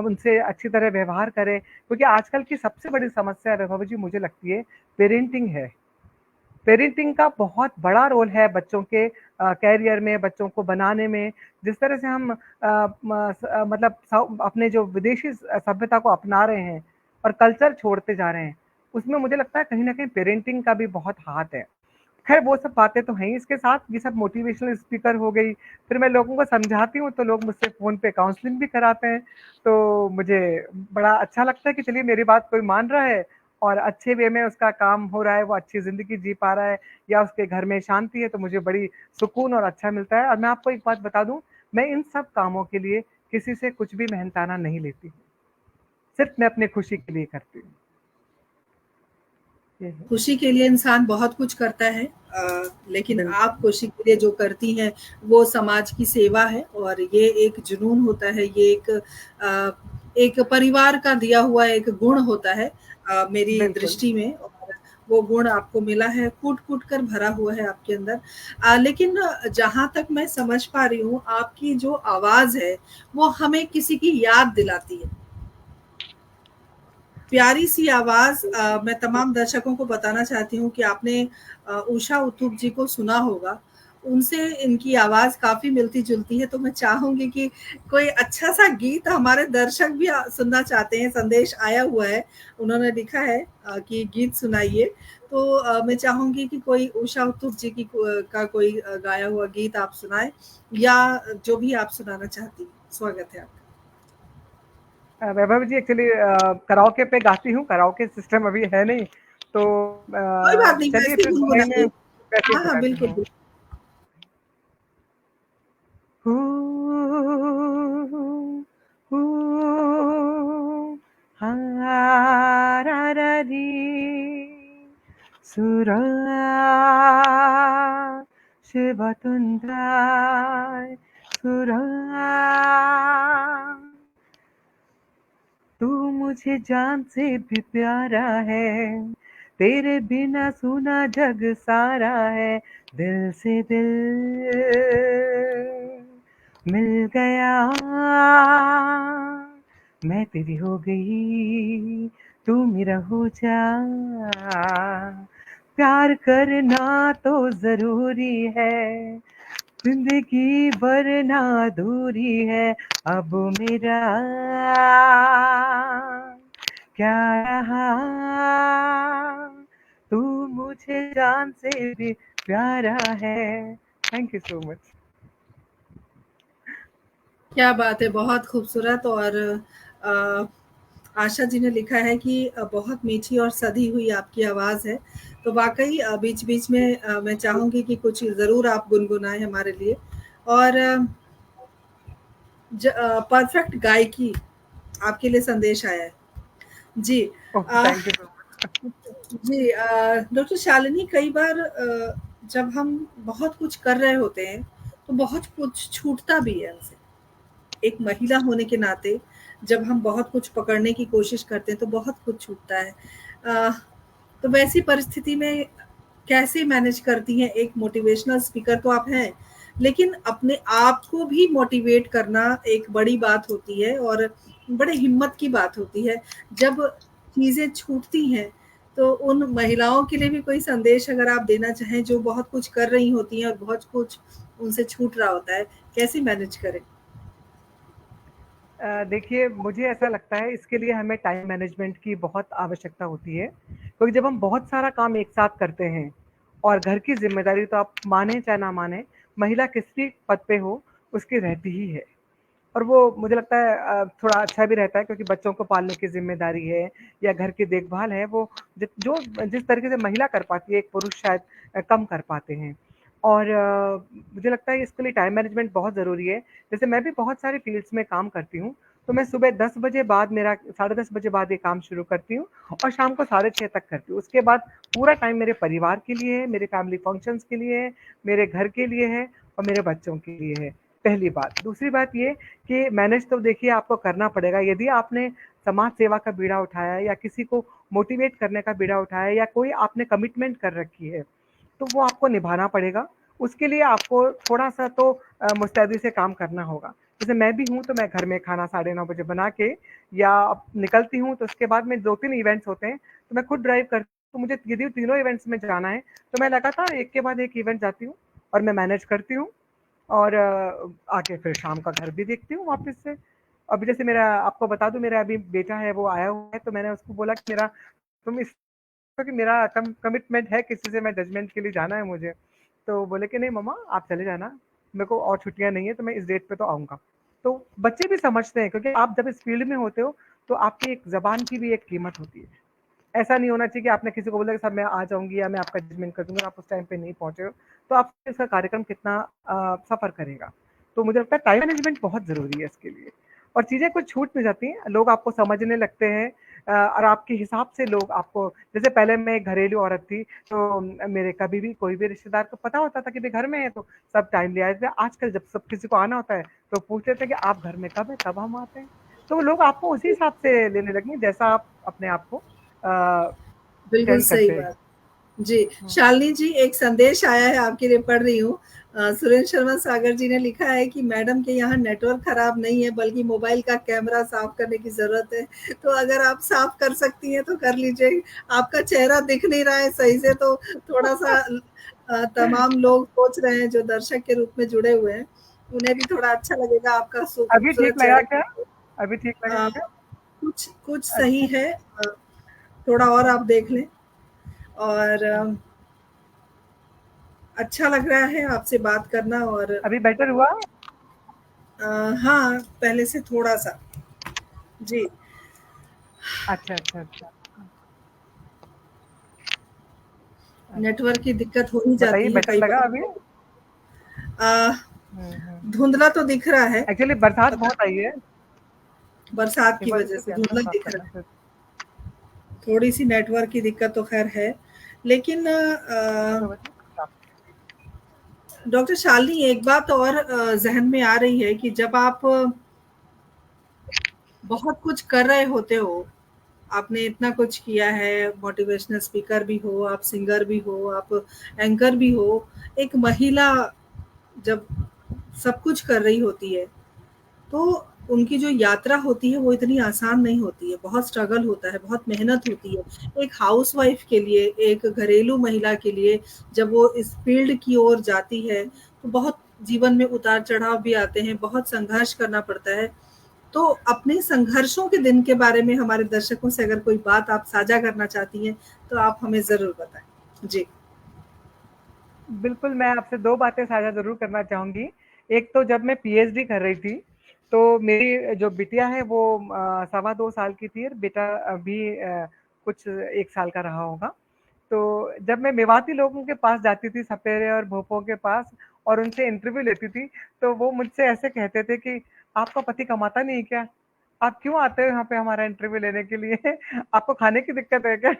उनसे अच्छी तरह व्यवहार करें। क्योंकि आजकल की सबसे बड़ी समस्या वैभव जी मुझे लगती है पेरेंटिंग है। पेरेंटिंग का बहुत बड़ा रोल है बच्चों के कैरियर में, बच्चों को बनाने में। जिस तरह से हम मतलब अपने जो विदेशी सभ्यता को अपना रहे हैं और कल्चर छोड़ते जा रहे हैं, उसमें मुझे लगता है कहीं न कहीं पेरेंटिंग का भी बहुत हाथ है। खैर वो सब बातें तो हैं ही, इसके साथ ये सब मोटिवेशनल स्पीकर हो गई, फिर मैं लोगों को समझाती हूँ तो लोग मुझसे फ़ोन पे काउंसलिंग भी कराते हैं। तो मुझे बड़ा अच्छा लगता है कि चलिए मेरी बात कोई मान रहा है, और अच्छे वे में उसका काम हो रहा है, वो अच्छी ज़िंदगी जी पा रहा है, या उसके घर में शांति है, तो मुझे बड़ी सुकून और अच्छा मिलता है। और मैं आपको एक बात बता दूँ, मैं इन सब कामों के लिए किसी से कुछ भी मेहनताना नहीं लेती हूँ। सिर्फ़ मैं अपनी खुशी के लिए करती हूँ। ये है। खुशी के लिए इंसान बहुत कुछ करता है, लेकिन बिल्कुल, आप खुशी के लिए जो करती हैं वो समाज की सेवा है, और ये एक जुनून होता है, ये एक परिवार का दिया हुआ एक गुण होता है, मेरी बिल्कुल। दृष्टि में। और वो गुण आपको मिला है, कूट-कूट कर भरा हुआ है आपके अंदर। लेकिन जहाँ तक मैं समझ पा रही हूँ, आपकी जो आवाज़ है, वो हमें किसी की याद दिलाती है। प्यारी सी आवाज़। मैं तमाम दर्शकों को बताना चाहती हूँ कि आपने उषा उत्तुप जी को सुना होगा, उनसे इनकी आवाज़ काफ़ी मिलती-जुलती है, तो मैं चाहूँगी कि कोई अच्छा-सा गीत हमारे दर्शक भी सुनना चाहते हैं, संदेश आया हुआ है, उन्होंने लिखा है कि गीत सुनाइए। तो मैं चाहूँगी कि कोई उषा उत्तुप जी की का कोई गाया हुआ गीत आप सुनाएँ या जो भी आप सुनाना चाहती हैं। स्वागत है आपका। वैभव जी एक्चुअली कराओके पे गाती हूँ, कराओके सिस्टम अभी है नहीं, तो कोई बात नहीं, चलिए वैसे ही फिर दुबई में गुनगुनाइए। वैसे ही हाँ, हाँ, सुनाती बिल्कुल, हूँ। बिल्कुल। हू, हू, हाँ, रा, रा, री, सुरा, शिव तुंद्रा, सुरा, तू मुझे जान से भी प्यारा है, तेरे बिना सुना जग सारा है, दिल से दिल मिल गया, मैं तेरी हो गई, तू मेरा हो जा, प्यार करना तो जरूरी है, जिंदगी वरना अधूरी है, अब मेरा क्या रहा, तू मुझे जान से भी प्यारा है। Thank you so much. क्या बात है, बहुत खूबसूरत। और अ, आशा जी ने लिखा है कि बहुत मीठी और सधी हुई आपकी आवाज़ है। तो वाक़ई बीच-बीच में मैं चाहूँगी कि कुछ ज़रूर आप गुनगुनाएँ हमारे लिए। और परफ़ेक्ट गायकी आपके लिए संदेश आया है। जी। Oh uh, thank you so much. जी डॉक्टर शालिनी, कई बार जब हम बहुत कुछ कर रहे होते हैं, तो बहुत कुछ छूटता भी है हमसे। एक महिला होने के नाते जब हम बहुत कुछ पकड़ने की कोशिश करते हैं तो बहुत कुछ छूटता है। अ, तो वैसी परिस्थिति में कैसे मैनेज करती हैं? एक मोटिवेशनल स्पीकर तो आप हैं, लेकिन अपने आप को भी मोटिवेट करना एक बड़ी बात होती है और बड़े हिम्मत की बात होती है। जब चीज़ें छूटती हैं, तो उन महिलाओं के लिए भी कोई संदेश अगर आप देना चाहें जो बहुत कुछ कर रही होती हैं और बहुत कुछ उनसे छूट रहा होता है, कैसे मैनेज करें? देखिए मुझे ऐसा लगता है इसके लिए हमें टाइम मैनेजमेंट की बहुत आवश्यकता होती है, क्योंकि जब हम बहुत सारा काम एक साथ करते हैं और घर की जिम्मेदारी तो आप माने चाहे ना माने, महिला किस भी पद पे हो उसकी रहती ही है। और वो मुझे लगता है थोड़ा अच्छा भी रहता है, क्योंकि बच्चों को पालने की ज़िम्मेदारी है या घर की देखभाल है, वो जो जिस तरीके से महिला कर पाती है, एक पुरुष शायद कम कर पाते हैं। और मुझे लगता है इसके लिए टाइम मैनेजमेंट बहुत ज़रूरी है। जैसे मैं भी बहुत सारे फ़ील्ड्स में काम करती हूँ, तो मैं सुबह 10 बजे बाद मेरा साढ़े 10 बजे बाद ये काम शुरू करती हूँ और शाम को साढ़े 6 तक करती हूँ। उसके बाद पूरा टाइम मेरे परिवार के लिए है, मेरे फैमिली फंक्शंस के लिए है, मेरे घर के लिए है और मेरे बच्चों के लिए है। पहली बात। दूसरी बात ये कि मैनेज तो देखिए आपको करना पड़ेगा। यदि आपने समाज सेवा का बीड़ा उठाया या किसी को मोटिवेट करने का बीड़ा उठाया या कोई आपने कमिटमेंट कर रखी है, तो वो आपको निभाना पड़ेगा। उसके लिए आपको थोड़ा-सा तो मुस्तैदी से काम करना होगा। जैसे मैं भी हूँ, तो मैं घर में खाना साढ़े 9 बजे बना के या निकलती हूँ, तो उसके बाद में 2-3 इवेंट्स होते हैं, तो मैं खुद ड्राइव करती हूँ। तो मुझे यदि तीनों इवेंट्स में जाना है, तो मैं लगातार एक के बाद एक इवेंट जाती हूँ और मैं मैनेज करती हूँ। और आके फिर शाम का घर भी देखती हूँ वापस से। अभी जैसे मेरा आपको बता दूँ, मेरा अभी बेटा है वो आया हुआ है, तो मैंने उसको बोला कि मेरा तुम इस क्योंकि मेरा कमिटमेंट है किसी से, मैं जजमेंट के लिए जाना है मुझे। तो बोले कि नहीं मम्मा आप चले जाना, मेरे को और छुट्टियाँ नहीं है, तो मैं इस डेट पे तो आऊँगा। तो बच्चे भी समझते हैं, क्योंकि आप जब इस फील्ड में होते हो तो आपकी एक ज़बान की भी एक कीमत होती है। ऐसा नहीं होना चाहिए कि आपने किसी को बोला कि साहब मैं आ जाऊँगी या मैं आपका जजमेंट कर दूँगा, आप उस टाइम पे नहीं पहुँचे हो, तो आप इसका कार्यक्रम कितना सफ़र करेगा। तो मुझे लगता है टाइम मैनेजमेंट बहुत ज़रूरी है इसके लिए। और चीज़ें कुछ छूट भी जाती हैं, लोग आपको समझने लगते हैं और आपके हिसाब से लोग आपको, जैसे पहले मैं एक घरेलू औरत थी, तो मेरे कभी भी कोई भी रिश्तेदार को पता होता था कि भई घर में है, तो सब टाइम ले आए थे। आजकल जब सब किसी को आना होता है, तो पूछ लेते हैं कि आप घर में कब हैं? तब हम आते हैं। तो लोग आपको उसी हिसाब से लेने लगेंगे जैसा आप अपने आप को बिल्कुल प्रेज़ेंट सही करते हैं। बात। जी, हुँ। शालिनी जी, एक संदेश आया है आपके लिए, पढ़ रही हूँ। सुरेंद्र शर्मा सागर जी ने लिखा है कि मैडम के यहाँ नेटवर्क खराब नहीं है, बल्कि मोबाइल का कैमरा साफ करने की ज़रूरत है। तो अगर आप साफ कर सकती हैं तो कर लीजिए। आपका चेहरा दिख नहीं रहा है सही से, तो थोड़ा-सा तमाम लोग सोच रहे हैं जो दर्शक के रूप में जुड़े हुए हैं, उन्हें भी थोड़ा अच्छा लगेगा आपका अभी खूबसूरत ठीक लगा चेहरा। क्या? अभी ठीक लगा अ, क्या? कुछ कुछ सही अच्छा, है, थोड़ा और आप देख लें। और अच्छा। अच्छा लग रहा है आपसे बात करना। और अभी बेटर हुआ? हाँ, पहले से थोड़ा-सा। जी। अच्छा, अच्छा, अच्छा। अच्छा, नेटवर्क की दिक्कत हो ही बताइए जाती है बेटर कई लगा बार। अभी? अ, हुँ। धुंधला तो दिख रहा है, एक्चुअली बरसात पता बहुत आई है, बरसात एक की बार वजह इसको से कैमरा धुंधला साफ दिख रहा करना है। फिर। थोड़ी-सी नेटवर्क की दिक्कत तो ख़ैर है। लेकिन तो बताइए साफ। डॉक्टर शालिनी, एक बात और ज़हन में आ रही है कि जब आप बहुत कुछ कर रहे होते हो, आपने इतना कुछ किया है, मोटिवेशनल स्पीकर भी हो, आप सिंगर भी हो, आप एंकर भी हो, एक महिला जब सब कुछ कर रही होती है, तो उनकी जो यात्रा होती है वो इतनी आसान नहीं होती है, बहुत स्ट्रगल होता है, बहुत मेहनत होती है। एक हाउसवाइफ के लिए, एक घरेलू महिला के लिए जब वो इस फील्ड की ओर जाती है, तो बहुत जीवन में उतार-चढ़ाव भी आते हैं, बहुत संघर्ष करना पड़ता है। तो अपने संघर्षों के दिन के बारे में हमारे दर्शकों से अगर कोई बात आप साझा करना चाहती हैं, तो आप हमें ज़रूर बताएँ। जी। बिल्कुल, मैं आपसे 2 बातें साझा ज़रूर करना चाहूँगी। एक तो जब मैं पीएचडी कर रही थी, तो मेरी जो बिटिया है वो सवा 2 साल की थी और बेटा अभी कुछ 1 साल का रहा होगा। तो जब मैं मेवाती लोगों के पास जाती थी, सपेरे और भोपों के पास और उनसे इंटरव्यू लेती थी, तो वो मुझसे ऐसे कहते थे कि आपका पति कमाता नहीं है क्या? आप क्यों आते हो यहाँ पे हमारा इंटरव्यू लेने के लिए? आपको खाने की दिक्कत है क्या?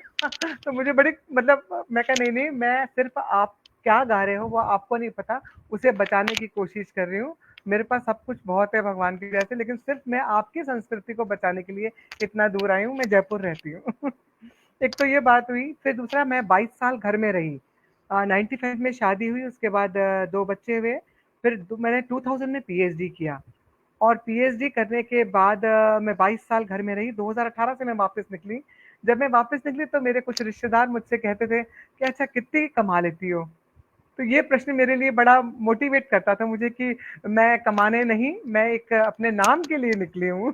तो मुझे बड़ी मतलब मैं कहा नहीं, नहीं मैं सिर्फ़ आप क्या गा रहे हो वो आपको नहीं पता, उसे बचाने की कोशिश कर रही हूँ। मेरे पास सब कुछ बहुत है भगवान की दया से, लेकिन सिर्फ़ मैं आपकी संस्कृति को बचाने के लिए इतना दूर आई हूँ, मैं जयपुर रहती हूँ। एक तो ये बात हुई, फिर दूसरा मैं 22 साल घर में रही। 95 में शादी हुई, उसके बाद 2 बच्चे हुए, फिर मैंने 2000 में पीएचडी किया और पीएचडी करने के बाद मैं 22 साल घर में रही, 2018 से मैं वापस निकली। जब मैं वापस निकली तो मेरे कुछ रिश्तेदार मुझसे कहते थे कि अच्छा कितनी कमा लेती हो? तो ये प्रश्न मेरे लिए बड़ा मोटिवेट करता था मुझे कि मैं कमाने नहीं, मैं एक अपने नाम के लिए निकली हूँ।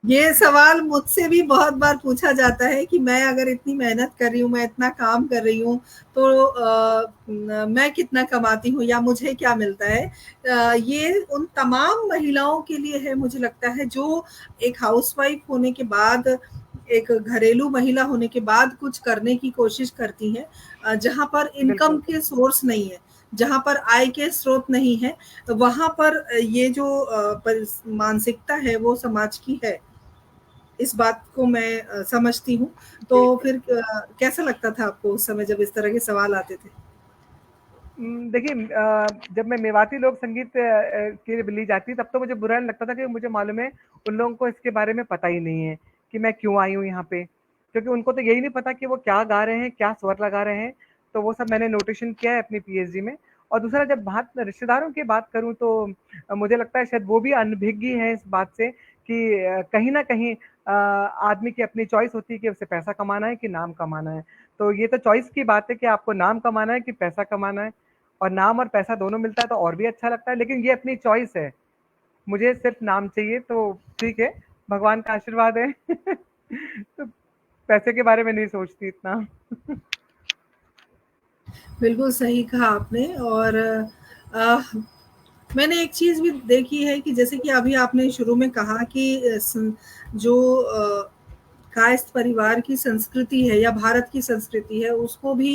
ये सवाल मुझसे भी बहुत बार पूछा जाता है कि मैं अगर इतनी मेहनत कर रही हूँ, मैं इतना काम कर रही हूँ, तो मैं कितना कमाती हूँ या मुझे क्या मिलता है। ये उन तमाम महिलाओं के लिए है, मुझे लगता है, जो एक हाउसवाइफ होने के बाद, एक घरेलू महिला होने के बाद कुछ करने की कोशिश करती हैं, जहाँ पर इनकम बिल्कुल। के सोर्स नहीं है, जहाँ पर आय के स्रोत नहीं है, वहाँ पर ये जो मानसिकता है वो समाज की है। इस बात को मैं समझती हूँ। तो बिल्कुल। फिर कैसा लगता था आपको उस समय जब इस तरह के सवाल आते थे? देखिए जब मैं मेवाती लोक संगीत के लिए ली जाती तब तो मुझे बुरा नहीं लगता था कि मुझे मालूम है उन लोगों को इसके बारे में पता ही नहीं है कि मैं क्यों आई हूँ यहाँ पे। क्योंकि उनको तो यही नहीं पता कि वो क्या गा रहे हैं, क्या स्वर लगा रहे हैं। तो वो सब मैंने नोटेशन किया है अपनी पीएचडी में। और दूसरा जब बात रिश्तेदारों की बात करूँ तो मुझे लगता है शायद वो भी अनभिज्ञ है इस बात से कि कहीं न कहीं आदमी की अपनी चॉइस होती है कि उसे पैसा कमाना है कि नाम कमाना है। तो ये तो चॉइस की बात है कि आपको नाम कमाना है कि पैसा कमाना है। और नाम और पैसा दोनों मिलता है तो और भी अच्छा लगता है, लेकिन ये अपनी चॉइस है। मुझे सिर्फ नाम चाहिए तो ठीक है, भगवान का आशीर्वाद है। तो पैसे के बारे में नहीं सोचती इतना। बिल्कुल सही कहा आपने। और अ, मैंने एक चीज़ भी देखी है कि जैसे कि अभी आपने शुरू में कहा कि जो कायस्थ परिवार की संस्कृति है या भारत की संस्कृति है, उसको भी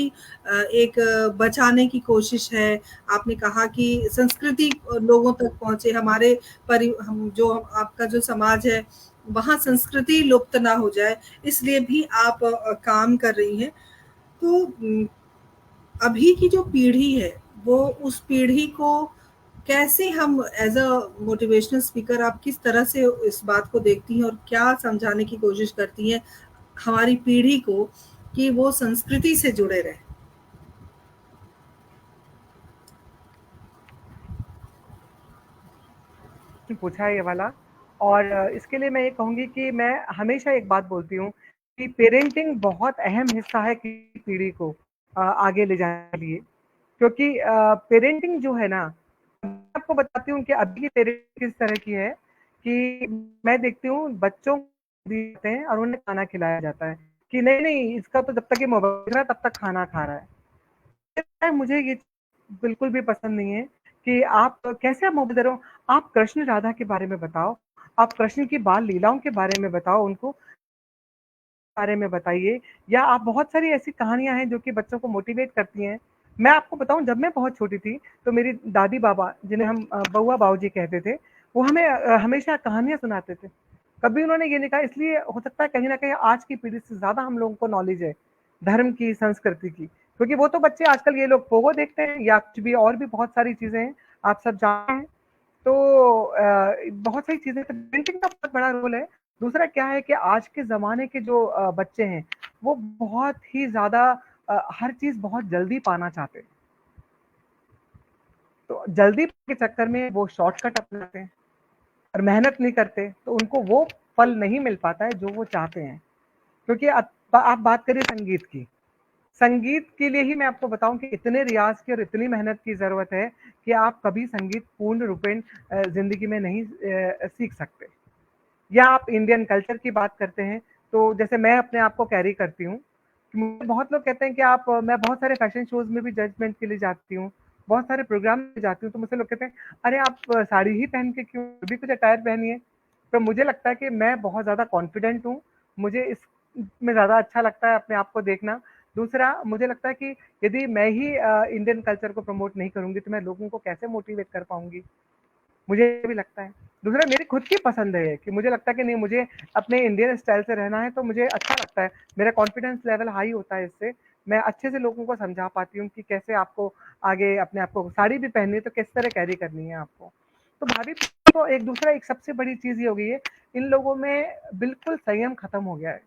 एक बचाने की कोशिश है। आपने कहा कि संस्कृति लोगों तक पहुँचे, हमारे हम जो आपका जो समाज है, वहाँ संस्कृति लुप्त ना हो जाए, इसलिए भी आप काम कर रही हैं। तो अभी की जो पीढ़ी है, वो उस पीढ़ी को कैसे हम एज़ अ मोटिवेशनल स्पीकर आप किस तरह से इस बात को देखती हैं और क्या समझाने की कोशिश करती हैं हमारी पीढ़ी को कि वो संस्कृति से जुड़े रहें? पूछा है ये वाला। और इसके लिए मैं ये कहूँगी कि मैं हमेशा एक बात बोलती हूँ कि पेरेंटिंग बहुत अहम हिस्सा है किसी पीढ़ी को। आगे ले जाने के लिए, क्योंकि पेरेंटिंग जो है ना, मैं आपको बताती हूँ कि अभी की पेरेंटिंग किस तरह की है कि मैं देखती हूँ बच्चों को दिए जाते हैं और उन्हें खाना खिलाया जाता है कि नहीं नहीं इसका तो जब तक ये मोबाइल देख रहा है तब तक खाना खा रहा है। मुझे ये बिल्कुल भी पसंद नहीं है कि आप कैसे आप मोबाइल दे रहे हो। आप कृष्ण राधा के बारे में बताओ, आप कृष्ण की बाल लीलाओं के बारे में बताओ, उनको बारे में बताइए, या आप बहुत सारी ऐसी कहानियां हैं जो कि बच्चों को मोटिवेट करती हैं। मैं आपको बताऊं, जब मैं बहुत छोटी थी तो मेरी दादी बाबा, जिन्हें हम बउआ बाबूजी कहते थे, वो हमें हमेशा कहानियां सुनाते थे। कभी उन्होंने ये नहीं कहा, इसलिए हो सकता है कहीं ना कहीं आज की पीढ़ी से ज्यादा हम लोगों को नॉलेज है धर्म की, संस्कृति की, क्योंकि वो तो बच्चे आजकल ये लोग पोगो देखते हैं या कुछ भी और भी बहुत सारी चीजें हैं, आप सब जानते हैं। तो बहुत सारी चीजें, पेरेंटिंग का बहुत बड़ा रोल है। दूसरा क्या है कि आज के ज़माने के जो बच्चे हैं, वो बहुत ही ज़्यादा हर चीज़ बहुत जल्दी पाना चाहते हैं। तो जल्दी के चक्कर में वो शॉर्टकट अपनाते हैं और मेहनत नहीं करते, तो उनको वो फल नहीं मिल पाता है जो वो चाहते हैं। क्योंकि आप बात करिए संगीत की, संगीत के लिए ही मैं आपको बताऊं कि इतने रियाज की और इतनी मेहनत की ज़रूरत है कि आप कभी संगीत पूर्ण रूपेण ज़िंदगी में नहीं सीख सकते। या आप इंडियन कल्चर की बात करते हैं, तो जैसे मैं अपने आप को कैरी करती हूँ, मुझे बहुत लोग कहते हैं कि आप, मैं बहुत सारे फैशन शोज में भी जजमेंट के लिए जाती हूँ, बहुत सारे प्रोग्राम में जाती हूँ, तो मुझसे लोग कहते हैं अरे आप साड़ी ही पहन के क्यों, भी कुछ अटायर पहनिए। तो मुझे लगता है कि मैं बहुत ज़्यादा कॉन्फिडेंट हूँ, मुझे इसमें ज़्यादा अच्छा लगता है अपने आप को देखना। दूसरा, मुझे लगता है कि यदि मैं ही इंडियन कल्चर को प्रमोट नहीं करूंगी तो मैं लोगों को कैसे मोटिवेट कर पाऊंगी, मुझे भी लगता है। दूसरा, मेरी खुद की पसंद है कि मुझे लगता है कि नहीं, मुझे अपने इंडियन स्टाइल से रहना है, तो मुझे अच्छा लगता है, मेरा कॉन्फिडेंस लेवल हाई होता है इससे। मैं अच्छे से लोगों को समझा पाती हूँ कि कैसे आपको आगे अपने आप को साड़ी भी पहननी है तो किस तरह कैरी करनी है आपको। तो भाभी, तो एक दूसरा, एक सबसे बड़ी चीज ये हो गई है, इन लोगों में बिल्कुल संयम खत्म हो गया है।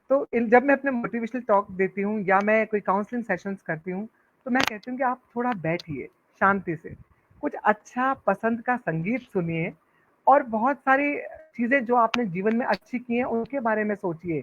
तो जब मैं अपने मोटिवेशनल टॉक देती हूँ या मैं कोई काउंसलिंग सेशंस करती हूँ, तो मैं कहती हूँ कि आप थोड़ा बैठिए शांति से, कुछ अच्छा पसंद का संगीत सुनिए और बहुत सारी चीजें जो आपने जीवन में अच्छी की हैं उनके बारे में सोचिए,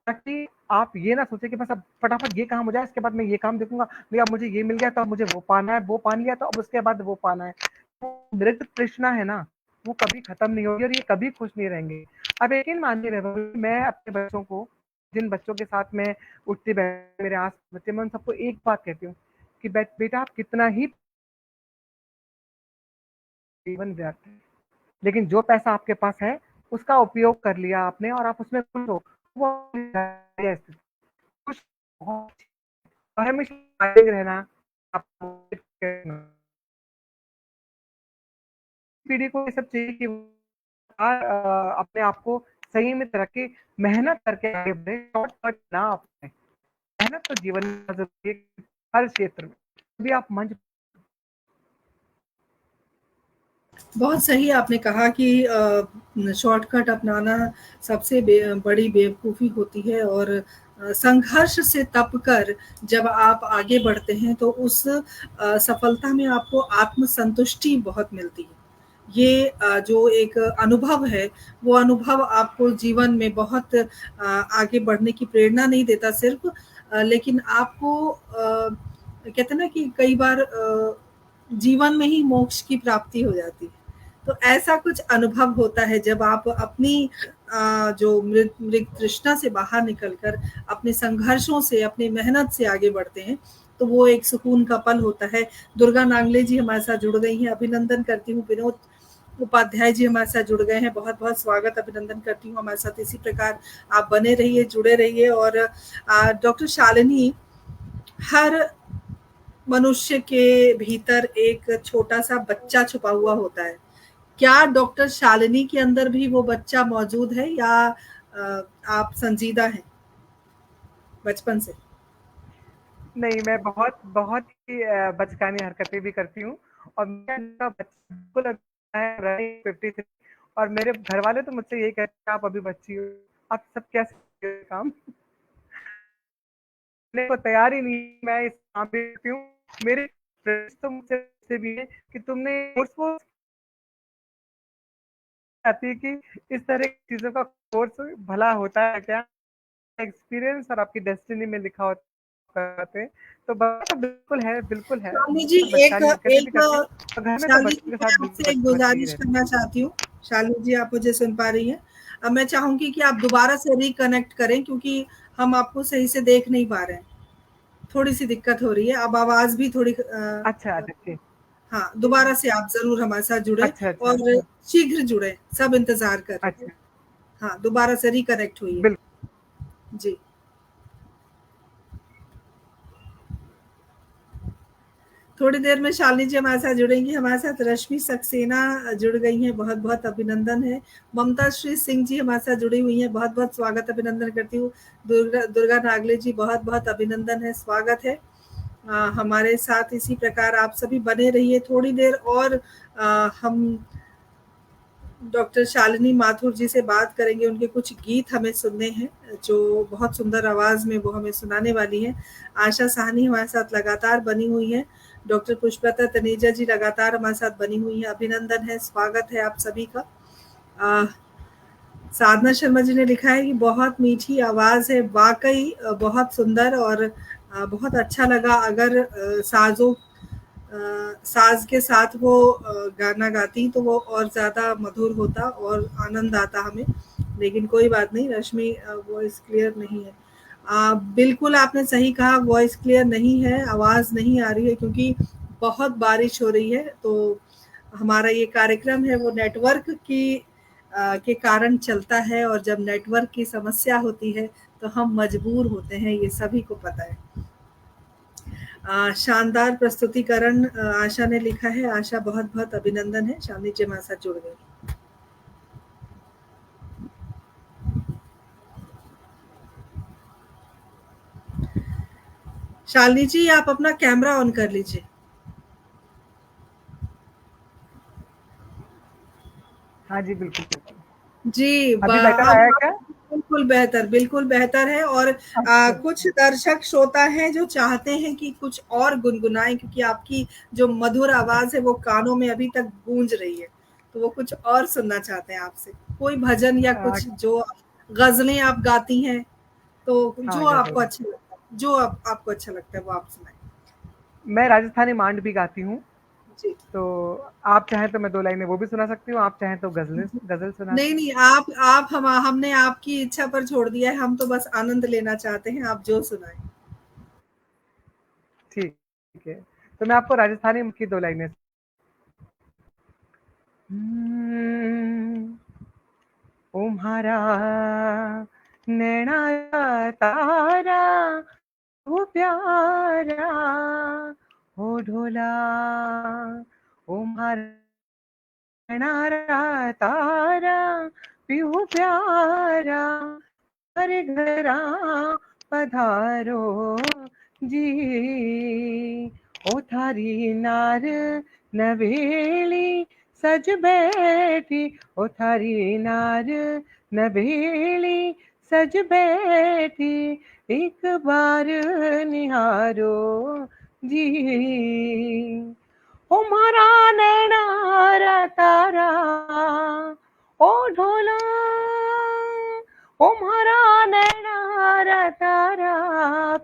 ताकि आप ये ना सोचे कि बस अब फटाफट ये काम हो जाए, इसके बाद मैं ये काम देखूंगा, नहीं अब मुझे ये मिल गया तो अब मुझे वो पाना है, वो पान लिया तो अब उसके बाद वो पाना है। वो मृत तृष्णा है ना, वो कभी खत्म नहीं होगी और ये कभी खुश नहीं रहेंगे। अब यकीन मानिए वैभव, मैं अपने बच्चों को, जिन बच्चों के साथ मैं उठती बैठती, मेरे आस बच्चे, मैं उन सबको एक बात कहती हूँ कि बेटा आप कितना ही जीवन व्यर्थ है, लेकिन जो पैसा आपके पास है उसका उपयोग कर लिया आपने और आप उसमें खुश हो, वो खुश और हमेशा रहना। आपको पीढ़ी को ये सब चाहिए कि अपने आप को सही में तरक्की, मेहनत करके आगे बढ़े, शॉर्टकट ना अपने। मेहनत तो जीवन में जरूरी है, हर क्षेत्र में भी आप मंच। बहुत सही आपने कहा कि शॉर्टकट अपनाना सबसे बड़ी बेवकूफ़ी होती है, और संघर्ष से तप कर जब आप आगे बढ़ते हैं तो उस सफलता में आपको आत्मसंतुष्टि बहुत मिलती है। ये जो एक अनुभव है, वो अनुभव आपको जीवन में बहुत आगे बढ़ने की प्रेरणा नहीं देता सिर्फ, लेकिन आपको कहते हैं ना कि कई बार जीवन में ही मोक्ष की प्राप्ति हो जाती है। तो ऐसा कुछ अनुभव होता है जब आप अपनी जो मृग मृग तृष्णा से बाहर निकलकर अपने संघर्षों से, अपनी मेहनत से आगे बढ़ते हैं, तो वो एक सुकून का पल होता है। दुर्गा नांगले जी हमारे साथ जुड़ गई हैं, अभिनंदन करती हूँ। विनोद उपाध्याय जी हमारे साथ जुड़ गए हैं, बहुत बहुत स्वागत, अभिनंदन करती हूँ हमारे साथ। इसी प्रकार आप बने रहिए, जुड़े रहिए। और डॉक्टर शालिनी, हर मनुष्य के भीतर एक छोटा सा बच्चा छुपा हुआ होता है। क्या डॉक्टर शालिनी के अंदर भी वो बच्चा मौजूद है, या आप संजीदा हैं बचपन से? नहीं, मैं बहुत बहुत ही बचकानी हरकतें भी करती हूँ और मेरा बच्चा बिल्कुल अभी 56, और मेरे घर वाले तो मुझसे यही कहते हैं आप अभी बच्ची हो, आप सब कैसे करते हो ये काम। मैं को तैयार ही नहीं, मैं इस काम पे करती हूँ। मेरे फ्रेंड्स तो मुझसे भी है कि तुमने कोर्स आती है कि इस तरह की चीज़ों का कोर्स भला होता है क्या? एक्सपीरियंस और आपकी डेस्टिनी में लिखा होता है। करते हैं। तो बच्चा बिल्कुल है, बिल्कुल है। शालिनी जी, बहुत एक बचकानी हरकतें भी एक करते हैं, तो घर में तो शालिनी जी, बच्चों के मैं साथ बिल्कुल आपसे एक बच्चे ही गुजारिश रहते करना चाहती हूँ। शालिनी जी, आप मुझे सुन पा रही हैं? अब मैं चाहूंगी कि आप दोबारा से रिकनेक्ट करें, क्योंकि हम आपको सही से देख नहीं पा रहे हैं। थोड़ी सी दिक्कत हो रही है। अब आवाज भी थोड़ी हैं। अच्छा, अच्छा, ठीक। हाँ, दोबारा से आप जरूर हमारे साथ जुड़े अच्छा, अच्छा, और अच्छा, शीघ्र जुड़े, सब इंतजार कर रहे हैं। अच्छा, हाँ, दोबारा से रिकनेक्ट हुई है बिल्कुल। जी। थोड़ी देर में शालिनी जी हमारे साथ जुड़ेंगी। हमारे साथ रश्मि सक्सेना जुड़ गई हैं, बहुत बहुत अभिनंदन है। ममता श्री सिंह जी हमारे साथ जुड़ी हुई हैं, बहुत बहुत स्वागत अभिनंदन करती हूँ। दुर्गा नागले जी, बहुत बहुत अभिनंदन है, स्वागत है। हमारे साथ इसी प्रकार आप सभी बने रहिए। थोड़ी देर और हम डॉक्टर शालिनी माथुर जी से बात करेंगे। उनके कुछ गीत हमें सुनने हैं, जो बहुत सुंदर आवाज में वो हमें सुनाने वाली हैं। आशा साहनी हमारे साथ लगातार बनी हुई है। डॉक्टर पुष्पलता तनेजा जी लगातार हमारे साथ बनी हुई है, अभिनंदन है, स्वागत है आप सभी का। साधना शर्मा जी ने लिखा है कि बहुत मीठी आवाज है, वाकई बहुत सुंदर और बहुत अच्छा लगा। अगर साज के साथ वो गाना गाती तो वो और ज्यादा मधुर होता और आनंद आता हमें, लेकिन कोई बात नहीं, रश्मि वॉइस क्लियर नहीं है। बिल्कुल आपने सही कहा, वॉइस क्लियर नहीं है, आवाज नहीं आ रही है, क्योंकि बहुत बारिश हो रही है। तो हमारा ये कार्यक्रम है वो नेटवर्क के कारण चलता है, और जब नेटवर्क की समस्या होती है तो हम मजबूर होते हैं, ये सभी को पता है। शानदार प्रस्तुतिकरण आशा ने लिखा है। आशा, बहुत बहुत अभिनंदन है, शालिनी जी हमारे साथ जुड़ गई। शालिनी जी, आप अपना कैमरा ऑन कर लीजिए। हाँ जी, बिल्कुल, बिल्कुल। जी, अभी बेटर अब आया आप क्या? बिल्कुल बेहतर, बिल्कुल बेहतर है। और अच्छा, कुछ अच्छा। दर्शक श्रोता हैं जो चाहते हैं कि कुछ और गुनगुनाएं, क्योंकि आपकी जो मधुर आवाज है वो कानों में अभी तक गूंज रही है, तो वो कुछ और सुनना चाहते हैं आपसे। कोई भजन या हाँ, कुछ जो गजलें आप गाती हैं, तो हाँ, जो आपको गज़ल। अच्छा लगता है, जो आपको अच्छा लगता है वो आप सुनाएं। मैं राजस्थानी मांड भी गाती हूँ, जी। तो आप चाहें तो मैं 2 लाइनें वो भी सुना सकती हूँ, आप चाहें तो गज़ल सुना नहीं, दूँ? नहीं, आप हमने आपकी इच्छा पर छोड़ दिया है, हम तो बस आनंद लेना चाहते हैं, आप जो सुनाएं। ठीक है। तो मैं आपको राजस्थानी की 2 लाइनें तुम्हारा नैना तारा वो प्यारा हो ढोला तुम्हारा नैना तारा पीहू प्यारा हरे घरा पधारो जी ओ थारी नार नवेली सज बैठी ओ थारी नार नवेली सज बैठी एक बार निहारो जी ओ मारा नैना रा तारा ओ ढोला ओ मारा नैना रा तारा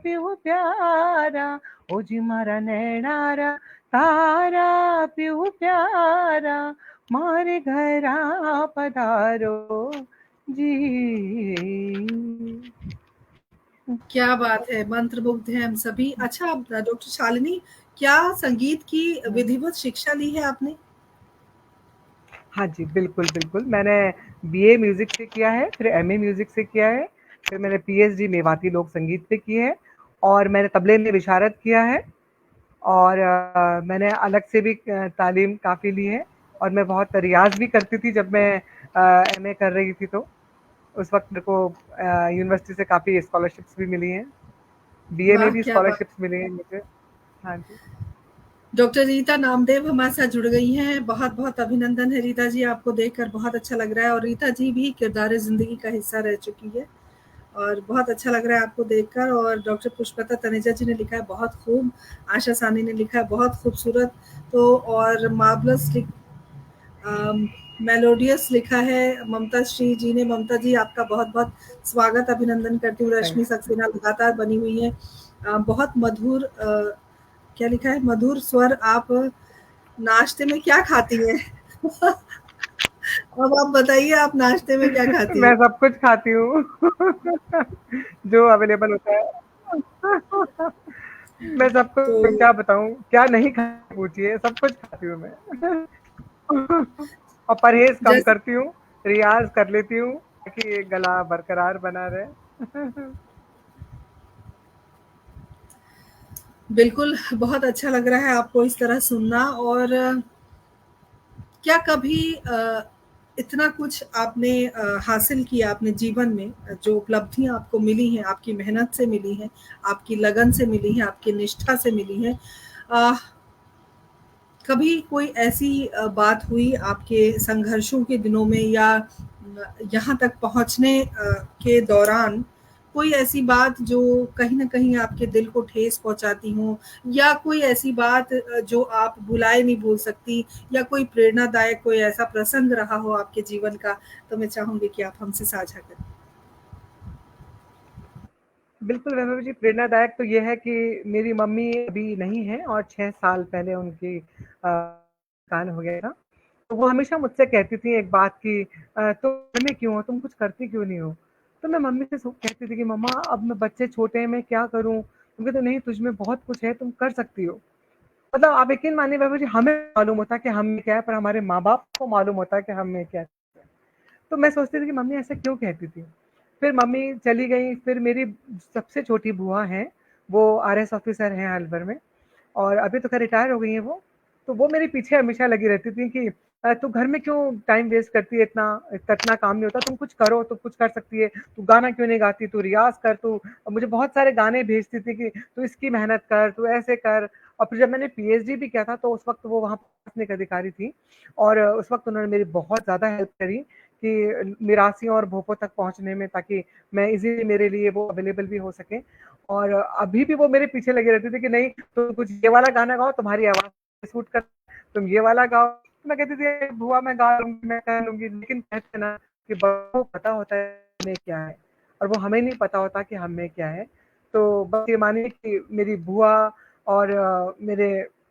प्यू प्यारा ओ जी मारा नैना रा तारा प्यू प्यारा मारे घरा पधारो जी। क्या बात है, मंत्रमुग्ध हैं हम सभी। अच्छा, डॉक्टर शालिनी, क्या संगीत की विधिवत शिक्षा ली है आपने? हाँ जी, बिल्कुल, बिल्कुल। मैंने बीए म्यूज़िक से किया है, फिर एमए म्यूज़िक से किया है, फिर मैंने पीएचडी मेवाती लोक संगीत से की है, और मैंने तबले में विशारद किया है, और मैंने अलग से भी तालीम काफ़ी ली है, और मैं बहुत रियाज़ भी करती थी जब मैं एमए कर रही थी तो। उस वक़्त मेरे को यूनिवर्सिटी से काफ़ी स्कॉलरशिप्स भी मिली हैं। बीए में वाह, भी क्या बात। स्कॉलरशिप्स मिली हैं मुझे। हाँ जी। डॉक्टर रीता नामदेव हमारे साथ जुड़ गई हैं, बहुत बहुत अभिनंदन है रीता जी, आपको देखकर बहुत अच्छा लग रहा है। और रीता जी भी किरदार जिंदगी का हिस्सा रह चुकी है, और बहुत अच्छा लग रहा है आपको देखकर। और डॉक्टर पुष्पलता तनेजा जी ने लिखा है बहुत खूब, आशा सानी ने लिखा है बहुत खूबसूरत, तो और मार्वलस मेलोडियस लिखा है ममता श्री जी ने। ममता जी, आपका बहुत बहुत स्वागत अभिनंदन करती हूँ। थैंक रश्मि सक्सेना लगातार बनी हुई है, बहुत मधुर क्या लिखा है, मधुर स्वर। आप नाश्ते में क्या खाती हैं? अब आप बताइए, आप नाश्ते में क्या खाती मैं हैं? सब कुछ खाती हूँ जो अवेलेबल होता है। मैं सब तो कुछ, क्या बताऊँ, क्या नहीं खाती पूछिए, सब कुछ खाती हूँ मैं। और परहेज कम जैसे करती हूँ, रियाज कर लेती हूँ ताकि गला बरकरार बना रहे। बिल्कुल, बहुत अच्छा लग रहा है आपको इस तरह सुनना। और क्या कभी इतना कुछ आपने हासिल किया अपने जीवन में, जो उपलब्धियाँ आपको मिली हैं, आपकी मेहनत से मिली हैं, आपकी लगन से मिली हैं, आपकी निष्ठा से मिली हैं, अ, कभी कोई ऐसी बात हुई आपके संघर्षों के दिनों में या यहाँ तक पहुँचने के दौरान, कोई ऐसी बात जो कहीं न कहीं आपके दिल को ठेस पहुँचाती हो, या कोई ऐसी बात जो आप भुलाए नहीं भूल सकती, या कोई प्रेरणादायक कोई ऐसा प्रसंग रहा हो आपके जीवन का, तो मैं चाहूँगी कि आप हमसे साझा करें। बिल्कुल वैभव जी, प्रेरणादायक तो ये है कि मेरी मम्मी अभी नहीं है और 6 साल पहले उनकी इंतकाल हो गया था। तो वो हमेशा मुझसे कहती थी एक बात कि तुम घर में क्यों हो? तुम कुछ करती क्यों नहीं हो? तो मैं मम्मी से कहती थी कि मम्मा अब मैं, बच्चे छोटे हैं, मैं क्या करूँ? तुम कहते नहीं, तुझ में बहुत कुछ है, तुम कर सकती हो। मतलब आप यकीन मानिए वैभव जी, हमें मालूम होता है कि हम में क्या है, पर हमारे माँ-बाप को मालूम होता है कि हम में क्या है। तो मैं सोचती थी कि मम्मी ऐसे क्यों कहती थी? फिर मम्मी चली गई, फिर मेरी सबसे छोटी बुआ हैं, वो आरएस ऑफिसर हैं अलवर में, और अभी तो खैर रिटायर हो गई हैं वो। तो वो मेरे पीछे हमेशा लगी रहती थी कि तू घर में क्यों टाइम वेस्ट करती है, इतना काम नहीं होता, तुम कुछ करो, तुम कुछ कर सकती है, तू गाना क्यों नहीं गाती, तू रियाज कर, तू। मुझे बहुत सारे गाने भेजती थी कि तू इसकी मेहनत कर, तू ऐसे कर। और फिर जब मैंने पीएचडी भी किया था तो उस वक्त वो वहाँ प्रशासनिक अधिकारी थी, और उस वक्त उन्होंने मेरी बहुत ज़्यादा हेल्प करी कि मिरासियों और भोपाल तक पहुँचने में, ताकि मैं इजीली, मेरे लिए वो अवेलेबल भी हो सके। और अभी भी वो मेरे पीछे लगे रहते थे कि नहीं, तुम कुछ ये वाला गाना गाओ, तुम्हारी आवाज़ सूट कर, तुम ये वाला गाओ। तो मैं कहती थी बुआ मैं गा लूँगी, मैं कर लूँगी, लेकिन कहते हैं ना कि बड़ों को पता होता है हमें क्या है, और वो हमें नहीं पता होता कि हमें क्या है। तो बस ये मानिए कि मेरी बुआ और मेरे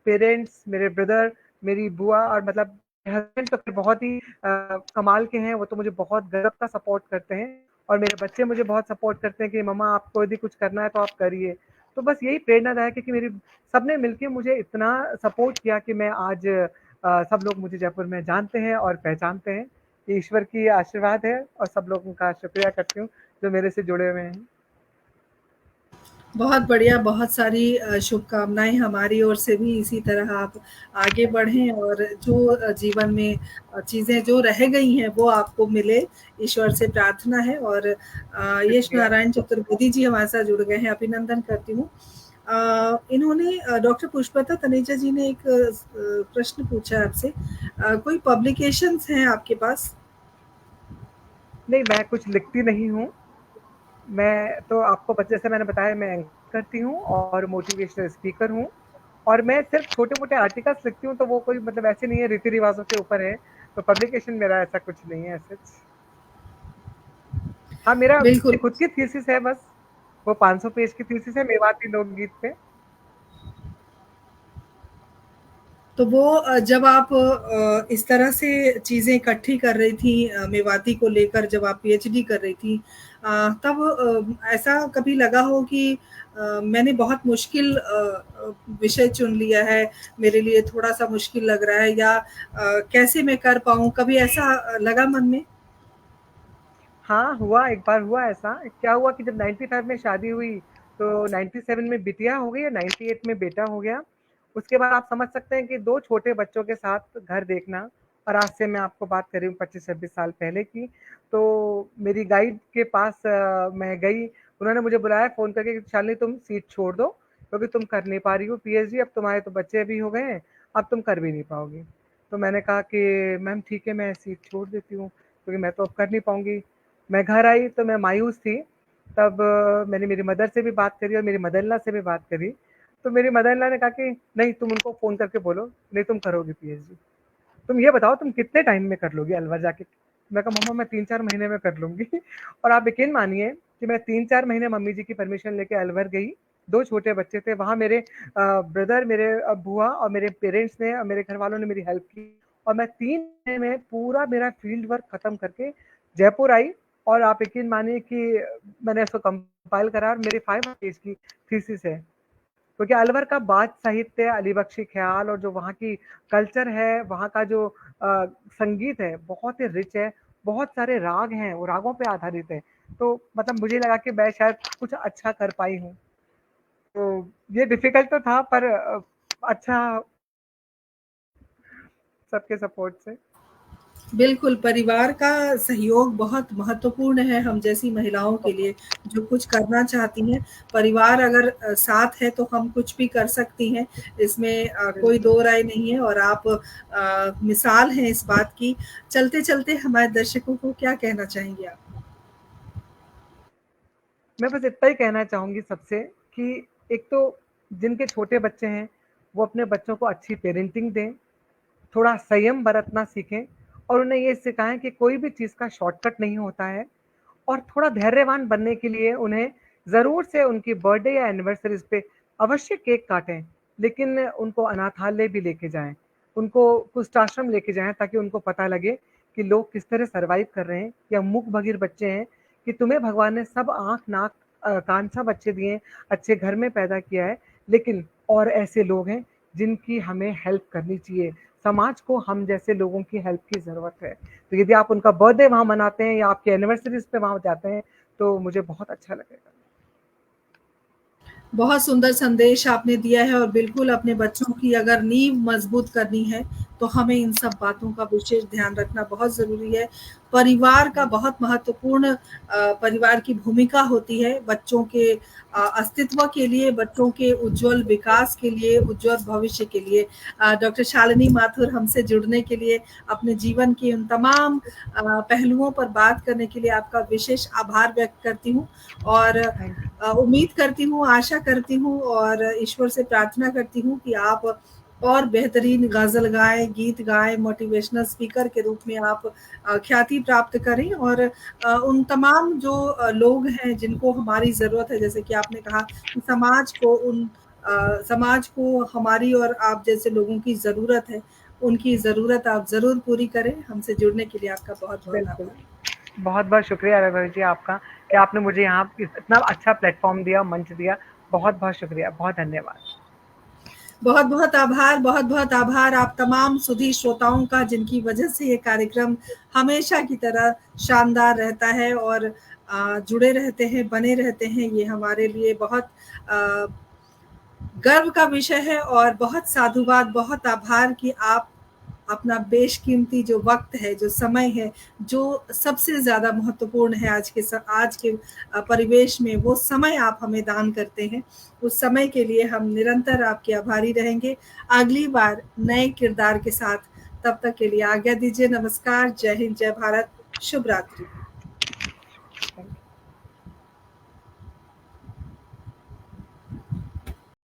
पेरेंट्स, मेरे ब्रदर, मेरी बुआ, और मतलब हस्बैंड तो फिर बहुत ही कमाल के हैं, वो तो मुझे बहुत गज़ब का सपोर्ट करते हैं, और मेरे बच्चे मुझे बहुत सपोर्ट करते हैं कि मम्मा आपको यदि कुछ करना है तो आप करिए। तो बस यही प्रेरणादायक है कि मेरी सबने मिलके मुझे इतना सपोर्ट किया कि मैं आज सब लोग मुझे जयपुर में जानते हैं और पहचानते हैं। ये ईश्वर की आशीर्वाद है, और सब लोगों का शुक्रिया करती हूँ जो मेरे से जुड़े हुए हैं। बहुत बढ़िया, बहुत सारी शुभकामनाएँ हमारी ओर से भी, इसी तरह आप आगे बढ़ें और जो जीवन में चीज़ें जो रह गई हैं वो आपको मिले, ईश्वर से प्रार्थना है। और यश शुक्रिया। नारायण चतुर्वेदी जी हमारे साथ जुड़ गए हैं, अभिनंदन करती हूँ। इन्होंने डॉक्टर पुष्पलता तनेजा जी ने एक प्रश्न पूछा है आपसे, कोई पब्लिकेशंस हैं आपके पास? नहीं, मैं कुछ लिखती नहीं हूँ। मैं तो आपको जैसे मैंने बताया, मैं एंकर करती हूँ और मोटिवेशनल स्पीकर हूँ, और मैं सिर्फ छोटे-मोटे आर्टिकल्स लिखती हूँ, तो वो कोई मतलब ऐसे नहीं है, रीति-रिवाज़ों के ऊपर है, तो पब्लिकेशन मेरा ऐसा कुछ नहीं है एज़ सच। हाँ, मेरा बिल्कुल। मेरी खुद की थीसिस है बस, वो 500 पेज की थीसिस है मेवाती लोकगीत पे। तो वो जब आप इस तरह से चीज़ें इकट्ठी कर रही थी मेवाती को लेकर, जब आप पीएचडी कर रही थी, तब ऐसा कभी लगा हो कि मैंने बहुत मुश्किल विषय चुन लिया है, मेरे लिए थोड़ा-सा मुश्किल लग रहा है, या कैसे मैं कर पाऊँ? कभी ऐसा लगा मन में? हाँ, हुआ, एक बार हुआ ऐसा। क्या हुआ कि जब 95 में शादी हुई, तो 97 में बिटिया हो गई और 98 में बेटा हो गया। उसके बाद आप समझ सकते हैं कि 2 छोटे बच्चों के साथ घर देखना, और आज से मैं आपको बात कर रही हूँ 25-26 साल पहले की। तो मेरी गाइड के पास मैं गई, उन्होंने मुझे बुलाया फ़ोन करके कि शालिनी तुम सीट छोड़ दो, क्योंकि तुम कर नहीं पा रही हो पीएचडी, अब तुम्हारे तो बच्चे भी हो गए हैं, अब तुम कर भी नहीं पाओगी। तो मैंने कहा कि मैम ठीक है, मैं सीट छोड़ देती हूँ, क्योंकि मैं तो अब कर नहीं पाऊँगी। मैं घर आई तो मैं मायूस थी। तब मैंने मेरी मदर से भी बात करी और मेरी मदर-इन-लॉ से भी बात करी। तो मेरी मदर-इन-लॉ ने कहा कि नहीं, तुम उनको फ़ोन करके बोलो, नहीं तुम करोगी पीएचडी। तुम ये बताओ तुम कितने टाइम में कर लोगी अलवर जाके? मैं कहा मम्मा मैं 3-4 महीने में कर लूँगी। और आप यकीन मानिए कि मैं 3-4 महीने मम्मी जी की परमिशन लेके अलवर गई, 2 छोटे बच्चे थे। वहाँ मेरे ब्रदर, मेरे बुआ और मेरे पेरेंट्स ने और मेरे घर वालों ने मेरी हेल्प की और मैं 3 महीने में पूरा मेरा फील्ड वर्क खत्म करके जयपुर आई और आप यकीन मानिए कि मैंने इसको कंपाइल करा और मेरी 5 पेज की थीसिस है। क्योंकि अलवर का बात साहित्य, अली बख्शी ख्याल और जो वहाँ की कल्चर है, वहाँ का जो संगीत है, बहुत ही रिच है, बहुत सारे राग हैं, वो रागों पे आधारित है। तो मतलब मुझे लगा कि मैं शायद कुछ अच्छा कर पाई हूँ। तो ये डिफिकल्ट तो था पर अच्छा सबके सपोर्ट से। बिल्कुल, परिवार का सहयोग बहुत महत्वपूर्ण है हम जैसी महिलाओं के लिए, जो कुछ करना चाहती हैं। परिवार अगर साथ है तो हम कुछ भी कर सकती हैं, इसमें कोई बिल्कुल। दो राय नहीं है और आप मिसाल हैं इस बात की। चलते-चलते हमारे दर्शकों को क्या कहना चाहेंगी आप? मैं बस इतना ही कहना चाहूँगी सबसे कि एक तो जिनके छोटे बच्चे हैं, वो अपने बच्चों को अच्छी पेरेंटिंग दें, थोड़ा संयम बरतना सीखें और उन्हें ये सिखाएँ कि कोई भी चीज़ का शॉर्टकट नहीं होता है और थोड़ा धैर्यवान बनने के लिए उन्हें ज़रूर से उनकी बर्थडे या एनिवर्सरीज़ पे अवश्य केक काटें, लेकिन उनको अनाथालय भी लेके जाएँ। उनको कुष्ठाश्रम लेके जाएँ ताकि उनको पता लगे कि लोग किस तरह सर्वाइव कर रहे हैं या मूक बधिर बच्चे हैं कि तुम्हें भगवान ने सब आँख, नाक कान सब अच्छे दिए हैं, अच्छे घर में पैदा किया है, लेकिन और ऐसे लोग हैं जिनकी हमें हेल्प करनी चाहिए। समाज को हम जैसे लोगों की हेल्प की ज़रूरत है। तो यदि आप उनका बर्थडे वहाँ मनाते हैं या आपकी एनिवर्सरीज़ पे वहाँ जाते हैं, तो मुझे बहुत अच्छा लगेगा। बहुत सुंदर संदेश आपने दिया है और बिल्कुल अपने बच्चों की अगर नींव मजबूत करनी है, तो हमें इन सब बातों का विशेष ध्यान रखना बहुत ज़रूरी है। परिवार का बहुत महत्वपूर्ण परिवार की भूमिका होती है बच्चों के अस्तित्व के लिए, बच्चों के उज्ज्वल विकास के लिए, उज्ज्वल भविष्य के लिए। डॉक्टर शालिनी माथुर हमसे जुड़ने के लिए, अपने जीवन के उन तमाम पहलुओं पर बात करने के लिए आपका विशेष आभार व्यक्त करती हूँ और थैंक यू। उम्मीद करती हूँ, आशा करती हूँ और ईश्वर से प्रार्थना करती हूँ कि आप और बेहतरीन गज़ल गाएँ, गीत गाएँ, मोटिवेशनल स्पीकर के रूप में आप ख्याति प्राप्त करें और उन तमाम जो लोग हैं जिनको हमारी ज़रूरत है, जैसे कि आपने कहा कि समाज को हमारी और आप जैसे लोगों की ज़रूरत है, उनकी ज़रूरत आप ज़रूर पूरी करें। हमसे जुड़ने के लिए आपका बहुत-बहुत बिल्कुल। आभार। बहुत-बहुत शुक्रिया रवि जी आपका कि आपने मुझे यहाँ इतना अच्छा प्लेटफ़ॉर्म दिया, मंच दिया। बहुत-बहुत शुक्रिया, बहुत धन्यवाद। बहुत-बहुत आभार आप तमाम सुधी श्रोताओं का जिनकी वजह से ये कार्यक्रम हमेशा की तरह शानदार रहता है और जुड़े रहते हैं, बने रहते हैं। ये हमारे लिए बहुत अ, गर्व का विषय है और बहुत साधुवाद, बहुत आभार कि आप अपना बेशकीमती जो वक़्त है, जो समय है, जो सबसे ज़्यादा महत्वपूर्ण है आज के परिवेश में, वो समय आप हमें दान करते हैं। उस समय के लिए हम निरंतर आपके आभारी रहेंगे। अगली बार नए किरदार के साथ, तब तक के लिए आज्ञा दीजिए। नमस्कार, जय हिंद, जय भारत, शुभ रात्रि। Thank you.